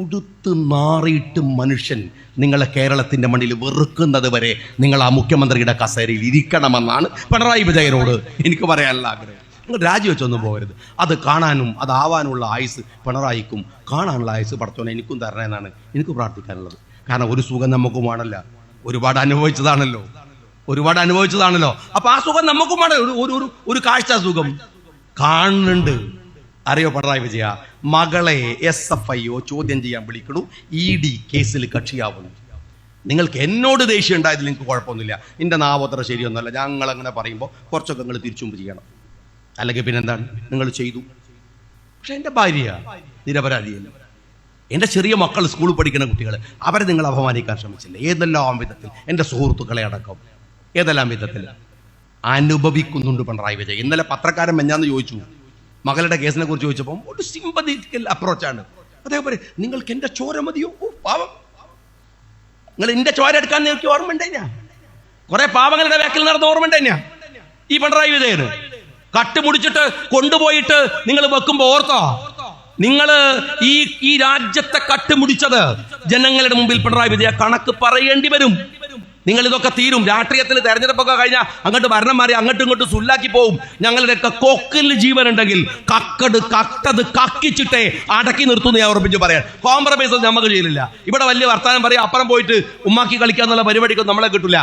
ഉടുത്ത് നാറിയിട്ട് മനുഷ്യൻ നിങ്ങളെ കേരളത്തിന്റെ മണ്ണിൽ വെറുക്കുന്നത് വരെ നിങ്ങൾ ആ മുഖ്യമന്ത്രിയുടെ കസേരയിൽ ഇരിക്കണമെന്നാണ് പിണറായി വിജയനോട് എനിക്ക് പറയാനുള്ള ആഗ്രഹം. നിങ്ങൾ രാജിവെച്ചൊന്നും പോകരുത്. അത് കാണാനും അതാവാനുള്ള ആയുസ് പിണറായിക്കും, കാണാനുള്ള ആയുസ് പടച്ചോനെ എനിക്കും തരണമെന്നാണ് എനിക്ക് പ്രാർത്ഥിക്കാനുള്ളത്. കാരണം ഒരു സുഖം നമുക്കുമാണല്ല, ഒരുപാട് അനുഭവിച്ചതാണല്ലോ. അപ്പൊ ആ സുഖം നമുക്കുമാണ്. ഒരു കാഴ്ച സുഖം കാണുന്നുണ്ട്. അറിയോ പിണറായി വിജയ, മകളെ SFIO ചോദ്യം ചെയ്യാൻ വിളിക്കണു, ED കേസിൽ കക്ഷിയാവുന്നു. നിങ്ങൾക്ക് എന്നോട് ദേഷ്യം ഉണ്ടായതിൽ നിങ്ങൾക്ക് കുഴപ്പമൊന്നുമില്ല. എൻ്റെ നാവത്ര ശരിയൊന്നുമല്ല. ഞങ്ങൾ അങ്ങനെ പറയുമ്പോൾ കുറച്ചൊക്കെ നിങ്ങൾ തിരിച്ചും ചെയ്യണം. അല്ലെങ്കിൽ പിന്നെന്താണ്, നിങ്ങൾ ചെയ്തു. പക്ഷെ എൻ്റെ ഭാര്യ നിരപരാധിയല്ല. എൻ്റെ ചെറിയ മക്കൾ സ്കൂളിൽ പഠിക്കുന്ന കുട്ടികൾ, അവരെ നിങ്ങൾ അപമാനിക്കാൻ ശ്രമിച്ചില്ല. ഏതെല്ലാം വിധത്തിൽ, എൻ്റെ സുഹൃത്തുക്കളെ അടക്കം ഏതെല്ലാം വിധത്തിൽ. അനുഭവിക്കുന്നുണ്ട് പിണറായി വിജയൻ. ഇന്നലെ പത്രക്കാരൻ മെഞ്ഞാന്ന് ചോദിച്ചു, മകളുടെ കേസിനെ കുറിച്ച് ചോദിച്ചപ്പോൾ ഒരു സിമ്പതിക്കൽ അപ്രോച്ചാണ്. അദ്ദേഹം പറയും, നിങ്ങൾക്ക് എന്റെ ചോര മതിയോ? പാവം, നിങ്ങൾ എന്റെ ചോര എടുക്കാൻ നിങ്ങൾക്ക് ഓർമ്മ ഉണ്ടെന്നാ? കുറെ പാവങ്ങളുടെ ബാക്കിൽ നടന്ന ഓർമ്മ ഉണ്ടെന്നാ ഈ പിണറായി വിജയന്? കട്ടുമുടിച്ചിട്ട് കൊണ്ടുപോയിട്ട് നിങ്ങൾ വെക്കുമ്പോ ഓർത്തോ? നിങ്ങൾ ഈ രാജ്യത്തെ കട്ടുമുടിച്ചത് ജനങ്ങളുടെ മുമ്പിൽ പിണറായി വിജയ കണക്ക് പറയേണ്ടി വരും. നിങ്ങൾ ഇതൊക്കെ തീരും. രാഷ്ട്രീയത്തിൽ തെരഞ്ഞെടുപ്പൊക്കെ കഴിഞ്ഞാൽ അങ്ങോട്ട് ഭരണം മാറി അങ്ങോട്ടും ഇങ്ങോട്ടും സുല്ലാക്കി പോവും. ഞങ്ങളുടെയൊക്കെ കൊക്കിൽ ജീവൻ ഉണ്ടെങ്കിൽ കട്ടത് കക്കിച്ചിട്ടേ അടക്കി നിർത്തുന്നു ഞാൻ ഉറപ്പിച്ച് പറയാൻ. കോംപ്രമൈസ് നമുക്ക് ചെയ്യില്ല. ഇവിടെ വലിയ വർത്താനം പറയാം, അപ്പുറം പോയിട്ട് ഉമ്മാക്കി കളിക്കാന്നുള്ള പരിപാടിക്കൊന്നും നമ്മളെ കിട്ടില്ല.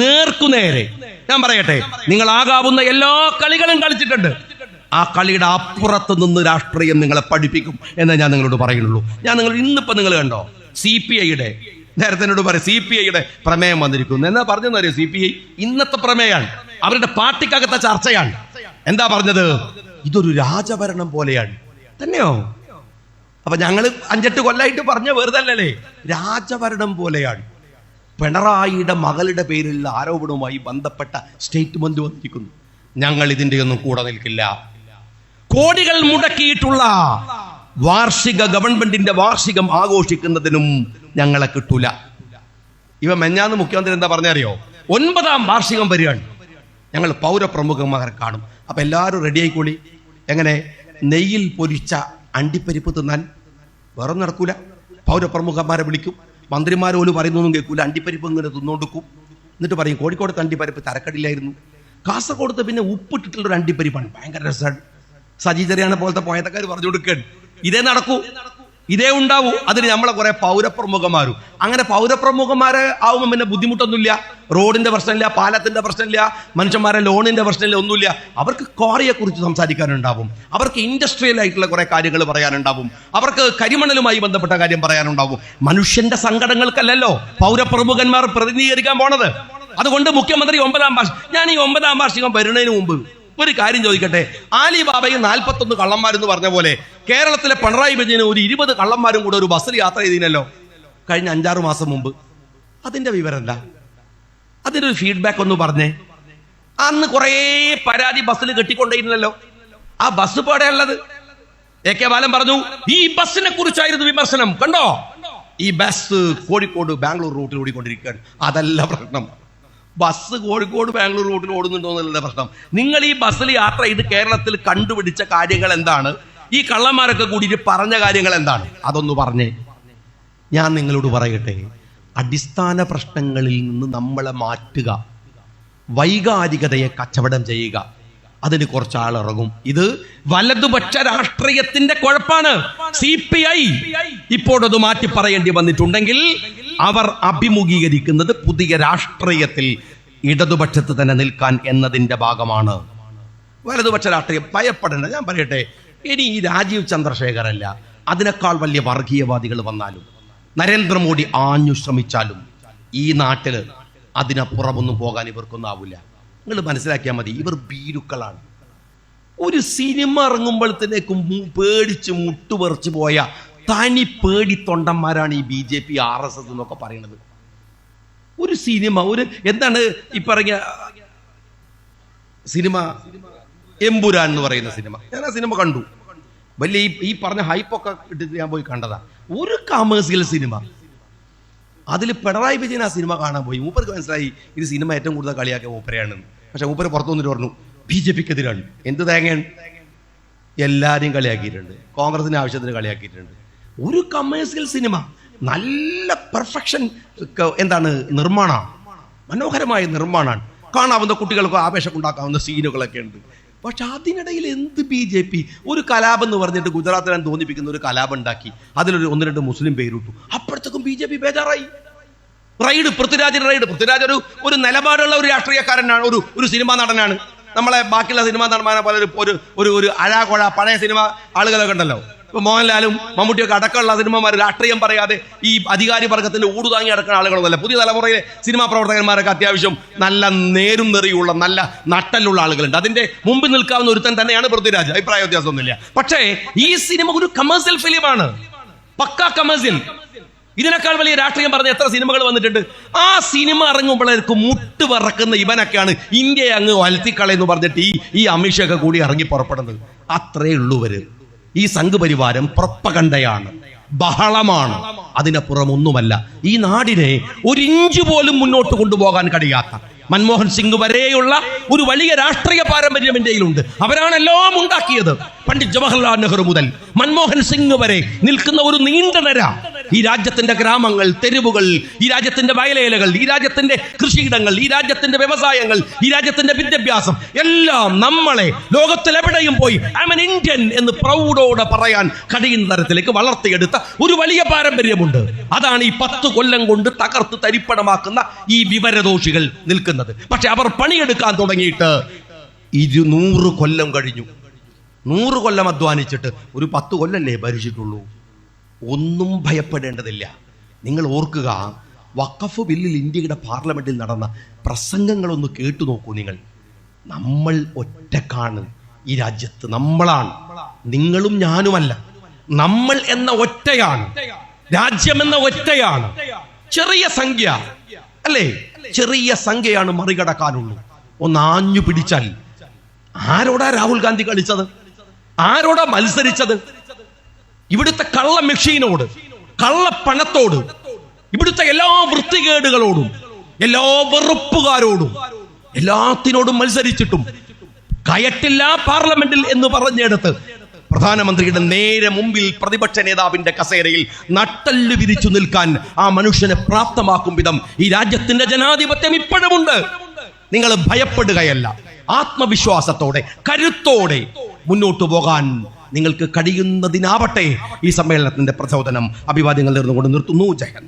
നേർക്കുനേരെ ഞാൻ പറയട്ടെ, നിങ്ങളാകാവുന്ന എല്ലാ കളികളും കളിച്ചിട്ടുണ്ട്. ആ കളിയുടെ അപ്പുറത്ത് നിന്ന് രാഷ്ട്രീയം നിങ്ങളെ പഠിപ്പിക്കും എന്നേ ഞാൻ നിങ്ങളോട് പറയുന്നുള്ളൂ. ഇന്നിപ്പോ നിങ്ങൾ കണ്ടോ CPIയുടെ, നേരത്തെ എന്നോട് പറയും CPIയുടെ പ്രമേയം വന്നിരിക്കുന്നു. എന്നാ പറഞ്ഞെന്ന് അറിയോ? CPI ഇന്നത്തെ പ്രമേയാണ്, അവരുടെ പാർട്ടിക്കകത്തെ ചർച്ചയാണ്. എന്താ പറഞ്ഞത്? ഇതൊരു രാജഭരണം പോലെയാണ്. തന്നെയോ? അപ്പൊ ഞങ്ങള് 5-8 കൊല്ലായിട്ട് പറഞ്ഞ വെറുതെ അല്ലല്ലേ, രാജഭരണം പോലെയാണ്. പിണറായിയുടെ മകളുടെ പേരിലുള്ള ആരോപണവുമായി ബന്ധപ്പെട്ട സ്റ്റേറ്റ്മെന്റ് വന്നിരിക്കുന്നു. ഞങ്ങൾ ഇതിന്റെ ഒന്നും കൂടെ നിൽക്കില്ല. കോടികൾ മുടക്കിയിട്ടുള്ള ഗവൺമെന്റിന്റെ വാർഷികം ആഘോഷിക്കുന്നതിനും ഞങ്ങളെ കിട്ടൂല. ഇവ മെഞ്ഞാന്ന് മുഖ്യമന്ത്രി എന്താ പറഞ്ഞറിയോ? 9ാം വാർഷികം വരികയാണ്, ഞങ്ങൾ പൗരപ്രമുഖന്മാരെ കാണും. അപ്പൊ എല്ലാവരും റെഡി ആയിക്കോളി. എങ്ങനെ? നെയ്യിൽ പൊരിച്ച അണ്ടിപ്പരിപ്പ് തിന്നാൻ വേറെ നടക്കൂല. പൗരപ്രമുഖന്മാരെ വിളിക്കും, മന്ത്രിമാർ പോലും പറയുന്നൊന്നും കേൾക്കൂല. അണ്ടിപ്പരിപ്പ് ഇങ്ങനെ തിന്നോണ്ടിക്കും. എന്നിട്ട് പറയും, കോഴിക്കോടത്തെ അണ്ടിപ്പരിപ്പ് തരക്കടില്ലായിരുന്നു, കാസർഗോഡത്തെ പിന്നെ ഉപ്പിട്ടിട്ടുള്ളൊരു അണ്ടിപ്പരിപ്പാണ്, ഭയങ്കര രസമാണ്. സജി ചെറിയാനെ പോലത്തെ പോയത്തക്കാർ പറഞ്ഞു കൊടുക്കാൻ ഇതേ നടക്കൂ, ഇതേ ഉണ്ടാവൂ. അതിന് നമ്മളെ കുറെ പൗരപ്രമുഖന്മാരും. അങ്ങനെ പൗരപ്രമുഖന്മാരെ ആവുമ്പോൾ പിന്നെ ബുദ്ധിമുട്ടൊന്നുമില്ല. റോഡിന്റെ പ്രശ്നമില്ല, പാലത്തിന്റെ പ്രശ്നമില്ല, മനുഷ്യന്മാരെ ലോണിന്റെ പ്രശ്നമില്ല, ഒന്നുമില്ല. അവർക്ക് ക്വാറിയെ കുറിച്ച് സംസാരിക്കാനുണ്ടാവും, അവർക്ക് ഇൻഡസ്ട്രിയൽ ആയിട്ടുള്ള കുറെ കാര്യങ്ങൾ പറയാനുണ്ടാവും, അവർക്ക് കരിമണലുമായി ബന്ധപ്പെട്ട കാര്യം പറയാനുണ്ടാവും. മനുഷ്യന്റെ സങ്കടങ്ങൾക്കല്ലല്ലോ പൗരപ്രമുഖന്മാർ പ്രതിനിധീകരിക്കാൻ പോണത്. അതുകൊണ്ട് മുഖ്യമന്ത്രി 9ാം വാർഷികം, ഞാൻ ഈ 9ാം വാർഷികം വരുന്നതിന് മുമ്പ് ഒരു കാര്യം ചോദിക്കട്ടെ. ആലിബാബയും 41 കള്ളന്മാരെന്ന് പറഞ്ഞ പോലെ കേരളത്തിലെ പിണറായി വിജയന് ഒരു 20 കള്ളന്മാരും കൂടെ ഒരു ബസ്സിൽ യാത്ര ചെയ്തീനല്ലോ കഴിഞ്ഞ 5-6 മാസം മുമ്പ്. അതിന്റെ വിവരം എന്താ? അതിനൊരു ഫീഡ്ബാക്ക് ഒന്ന് പറഞ്ഞേ. അന്ന് കുറേ പരാതി ബസ്സിൽ കെട്ടിക്കൊണ്ടേയിരുന്നല്ലോ. ആ ബസ് ഇപ്പോൾ എവിടെയുള്ളത്? AK ബാലൻ പറഞ്ഞു, ഈ ബസ്സിനെ കുറിച്ചായിരുന്നു വിമർശനം. കണ്ടോ, ഈ ബസ് കോഴിക്കോട് ബാംഗ്ലൂർ റൂട്ടിൽ ഓടിക്കൊണ്ടിരിക്കുകയാണ്. അതല്ല പ്രശ്നം. ബസ് കോഴിക്കോട് ബാംഗ്ലൂർ റൂട്ടിൽ ഓടുന്നുണ്ടോ എന്നുള്ള പ്രശ്നം. നിങ്ങൾ ഈ ബസ്സിൽ യാത്ര ചെയ്ത് കേരളത്തിൽ കണ്ടുപിടിച്ച കാര്യങ്ങൾ എന്താണ്? ഈ കള്ളന്മാരൊക്കെ കൂടിയിട്ട് പറഞ്ഞ കാര്യങ്ങൾ എന്താണ്? അതൊന്ന് പറഞ്ഞേ. ഞാൻ നിങ്ങളോട് പറയട്ടെ, അടിസ്ഥാന പ്രശ്നങ്ങളിൽ നിന്ന് നമ്മളെ മാറ്റുക, വൈകാരികതയെ കച്ചവടം ചെയ്യുക, അതിന് കുറച്ചാളിറങ്ങും. ഇത് വലതുപക്ഷ രാഷ്ട്രീയത്തിന്റെ കുഴപ്പാണ്. CPI ഇപ്പോഴത് മാറ്റി പറയേണ്ടി വന്നിട്ടുണ്ടെങ്കിൽ അവർ അഭിമുഖീകരിക്കുന്നത് പുതിയ രാഷ്ട്രീയത്തിൽ ഇടതുപക്ഷത്ത് തന്നെ നിൽക്കാൻ എന്നതിന്റെ ഭാഗമാണ്. വലതുപക്ഷ രാഷ്ട്രീയം ഭയപ്പെടേണ്ട. ഞാൻ പറയട്ടെ, ഇനി ഈ രാജീവ് ചന്ദ്രശേഖർ അല്ല, അതിനേക്കാൾ വലിയ വർഗീയവാദികൾ വന്നാലും നരേന്ദ്രമോദി ആഞ്ഞു ശ്രമിച്ചാലും ഈ നാട്ടില് അതിനപ്പുറമൊന്നും പോകാൻ ഇവർക്കൊന്നും ആവില്ല. നിങ്ങൾ മനസ്സിലാക്കിയാൽ മതി, ഇവർ ഭീരുക്കളാണ്. ഒരു സിനിമ ഇറങ്ങുമ്പോഴത്തേക്കും പേടിച്ച് മുട്ടുപറിച്ചു പോയ തനി പേടി തൊണ്ടന്മാരാണ് ഈ BJP RSS എന്നൊക്കെ പറയുന്നത്. ഒരു സിനിമ, ഒരു എന്താണ് ഈ പറഞ്ഞ സിനിമ എമ്പുരാൻ എന്ന് പറയുന്ന സിനിമ, ഞാൻ ആ സിനിമ കണ്ടു. വലിയ ഈ പറഞ്ഞ ഹൈപ്പൊക്കെ ഇട്ടിട്ട് ഞാൻ പോയി കണ്ടതാ. ഒരു കമേഴ്സ്യൽ സിനിമ. അതിൽ പിണറായി വിജയൻ ആ സിനിമ കാണാൻ പോയി. മൂപ്പർക്ക് മനസ്സിലായി ഇത് സിനിമ ഏറ്റവും കൂടുതൽ കളിയാക്കിയ മൂപ്പരെയാണെന്ന്. പക്ഷെ മൂപ്പര് പുറത്തു വന്നിട്ട് പറഞ്ഞു BJPക്കെതിരാണ്. എന്ത് തേങ്ങയാണ്? എല്ലാവരെയും കളിയാക്കിയിട്ടുണ്ട്, കോൺഗ്രസിന്റെ ആവശ്യത്തിന് കളിയാക്കിയിട്ടുണ്ട്. ഒരു കമേഴ്സ്യൽ സിനിമ, നല്ല പെർഫെക്ഷൻ, എന്താണ് നിർമ്മാണം, മനോഹരമായ നിർമ്മാണമാണ്. കാണാവുന്ന കുട്ടികൾക്ക് ആവേശം ഉണ്ടാക്കാവുന്ന സീനുകളൊക്കെ ഉണ്ട്. പക്ഷെ അതിനിടയിൽ എന്ത് BJP ഒരു കലാപം എന്ന് പറഞ്ഞിട്ട് ഗുജറാത്തിനെ തോന്നിപ്പിക്കുന്ന ഒരു കലാപം ഉണ്ടാക്കി, അതിലൊരു 1-2 മുസ്ലിം പേരിട്ടു. അപ്പോഴത്തേക്കും BJP ബേജാറായി. റൈഡ്, പൃഥ്വിരാജിന്റെ റൈഡ്. പൃഥ്വിരാജ് ഒരു നിലപാടുള്ള ഒരു രാഷ്ട്രീയക്കാരനാണ്, ഒരു സിനിമാ നടനാണ്. നമ്മളെ ബാക്കിയുള്ള സിനിമാ നടന്മാരെ പോലെ ഒരു അഴാകൊഴ പഴയ സിനിമ ആളുകളൊക്കെ ഉണ്ടല്ലോ. ഇപ്പൊ മോഹൻലാലും മമ്മൂട്ടിയൊക്കെ അടക്കമുള്ള സിനിമമാർ രാഷ്ട്രീയം പറയാതെ ഈ അധികാരി വർഗത്തിന്റെ ഊടുതാങ്ങി അടക്കുന്ന ആളുകളൊന്നുമല്ല. പുതിയ തലമുറയിലെ സിനിമാ പ്രവർത്തകന്മാരൊക്കെ അത്യാവശ്യം നല്ല നേരും നെറിയുള്ള നല്ല നട്ടലുള്ള ആളുകളുണ്ട്. അതിന്റെ മുമ്പിൽ നിൽക്കാവുന്ന ഒരുത്തൻ തന്നെയാണ് പൃഥ്വിരാജ്, അഭിപ്രായ വ്യത്യാസമൊന്നുമില്ല. പക്ഷേ ഈ സിനിമ ഒരു കമേഴ്സ്യൽ ഫിലിമാണ്, പക്കാ കമേഴ്സ്യൽ. ഇതിനേക്കാൾ വലിയ രാഷ്ട്രീയം പറഞ്ഞ എത്ര സിനിമകൾ വന്നിട്ടുണ്ട്. ആ സിനിമ ഇറങ്ങുമ്പോഴേക്ക് മുട്ട് പറക്കുന്ന ഇവനൊക്കെയാണ് ഇന്ത്യയെ അങ്ങ് വലത്തിക്കളയെന്ന് പറഞ്ഞിട്ട് ഈ അമിത്ഷയൊക്കെ കൂടി ഇറങ്ങി പുറപ്പെടുന്നത്. അത്രേ ഉള്ളൂവര്. ഈ സംഘപരിവാരം പ്രൊപ്പഗണ്ടയാണ്, ബഹളമാണ്, അതിനപ്പുറം ഒന്നുമല്ല. ഈ നാടിനെ ഒരു ഇഞ്ച് പോലും മുന്നോട്ട് കൊണ്ടുപോകാൻ കഴിയാത്ത മൻമോഹൻ സിംഗ് വരെയുള്ള ഒരു വലിയ രാഷ്ട്രീയ പാരമ്പര്യം ഇന്ത്യയിലുണ്ട്. അവരാണ് എല്ലാം ഉണ്ടാക്കിയത്. പണ്ഡിറ്റ് ജവഹർലാൽ നെഹ്റു മുതൽ മൻമോഹൻ സിംഗ് വരെ നിൽക്കുന്ന ഒരു നീണ്ട നിര. ഈ രാജ്യത്തിന്റെ ഗ്രാമങ്ങൾ, തെരുവുകൾ, ഈ രാജ്യത്തിന്റെ വയലേലകൾ, ഈ രാജ്യത്തിന്റെ കൃഷിയിടങ്ങൾ, ഈ രാജ്യത്തിന്റെ വ്യവസായങ്ങൾ, ഈ രാജ്യത്തിന്റെ വിദ്യാഭ്യാസം എല്ലാം നമ്മളെ ലോകത്തിലെവിടെയും പോയി ഐ ആം ആൻ ഇന്ത്യൻ എന്ന് പ്രൗഢോടെ പറയാൻ കഴിയുന്ന തരത്തിലേക്ക് വളർത്തിയെടുത്ത ഒരു വലിയ പാരമ്പര്യമുണ്ട്. അതാണ് ഈ 10 കൊല്ലം കൊണ്ട് തകർത്ത് തരിപ്പണമാക്കുന്ന ഈ വിവരദോഷികൾ നിൽക്കുന്നത്. പക്ഷെ അവർ പണിയെടുക്കാൻ തുടങ്ങിയിട്ട് 200 കൊല്ലം കഴിഞ്ഞു. 100 കൊല്ലം അധ്വാനിച്ചിട്ട് ഒരു 10 കൊല്ലല്ലേ ഭരിച്ചിട്ടുള്ളൂ. ഒന്നും ഭയപ്പെടേണ്ടതില്ല. നിങ്ങൾ ഓർക്കുക, വഖഫ് ബില്ലിൽ ഇന്ത്യയുടെ പാർലമെന്റിൽ നടന്ന പ്രസംഗങ്ങളൊന്ന് കേട്ടു നോക്കൂ നിങ്ങൾ. നമ്മൾ ഒറ്റക്കാണ് ഈ രാജ്യത്ത്, നമ്മളാണ്, നിങ്ങളും ഞാനുമല്ല. നമ്മൾ എന്ന ഒറ്റയാണ്, രാജ്യം എന്ന ഒറ്റയാണ്. ചെറിയ സംഖ്യ അല്ലേ, ചെറിയ സംഖ്യയാണ് മറികടക്കാനുള്ളൂ. ഒന്ന് ആഞ്ഞു പിടിച്ചാൽ. ആരോടാ രാഹുൽ ഗാന്ധി കളിച്ചത്? ആരോടാ മത്സരിച്ചത്? ഇവിടുത്തെ കള്ള മെഷീനോട്, കള്ളപ്പണത്തോട്, ഇവിടുത്തെ എല്ലാ വൃത്തികേടുകളോടും, എല്ലാ വെറുപ്പുകാരോടും, എല്ലാത്തിനോടും മത്സരിച്ചിട്ടും കയറ്റില്ല പാർലമെന്റിൽ എന്ന് പറഞ്ഞെടുത്ത് പ്രധാനമന്ത്രിയുടെ നേരെ മുമ്പിൽ പ്രതിപക്ഷ നേതാവിന്റെ കസേരയിൽ നട്ടല് വിരിച്ചു നിൽക്കാൻ ആ മനുഷ്യനെ പ്രാപ്തമാക്കും വിധം ഈ രാജ്യത്തിന്റെ ജനാധിപത്യം ഇപ്പോഴുമുണ്ട്. നിങ്ങൾ ഭയപ്പെടുകയല്ല, ആത്മവിശ്വാസത്തോടെ, കരുത്തോടെ മുന്നോട്ട് പോകാൻ നിങ്ങൾക്ക് കഴിയുന്നതിനാവട്ടെ ഈ സമ്മേളനത്തിന്റെ പ്രചോദനം. അഭിവാദ്യങ്ങൾ നേർന്നുകൊണ്ട് നിർത്തുന്നു. ജയ് ഹിന്ദ്.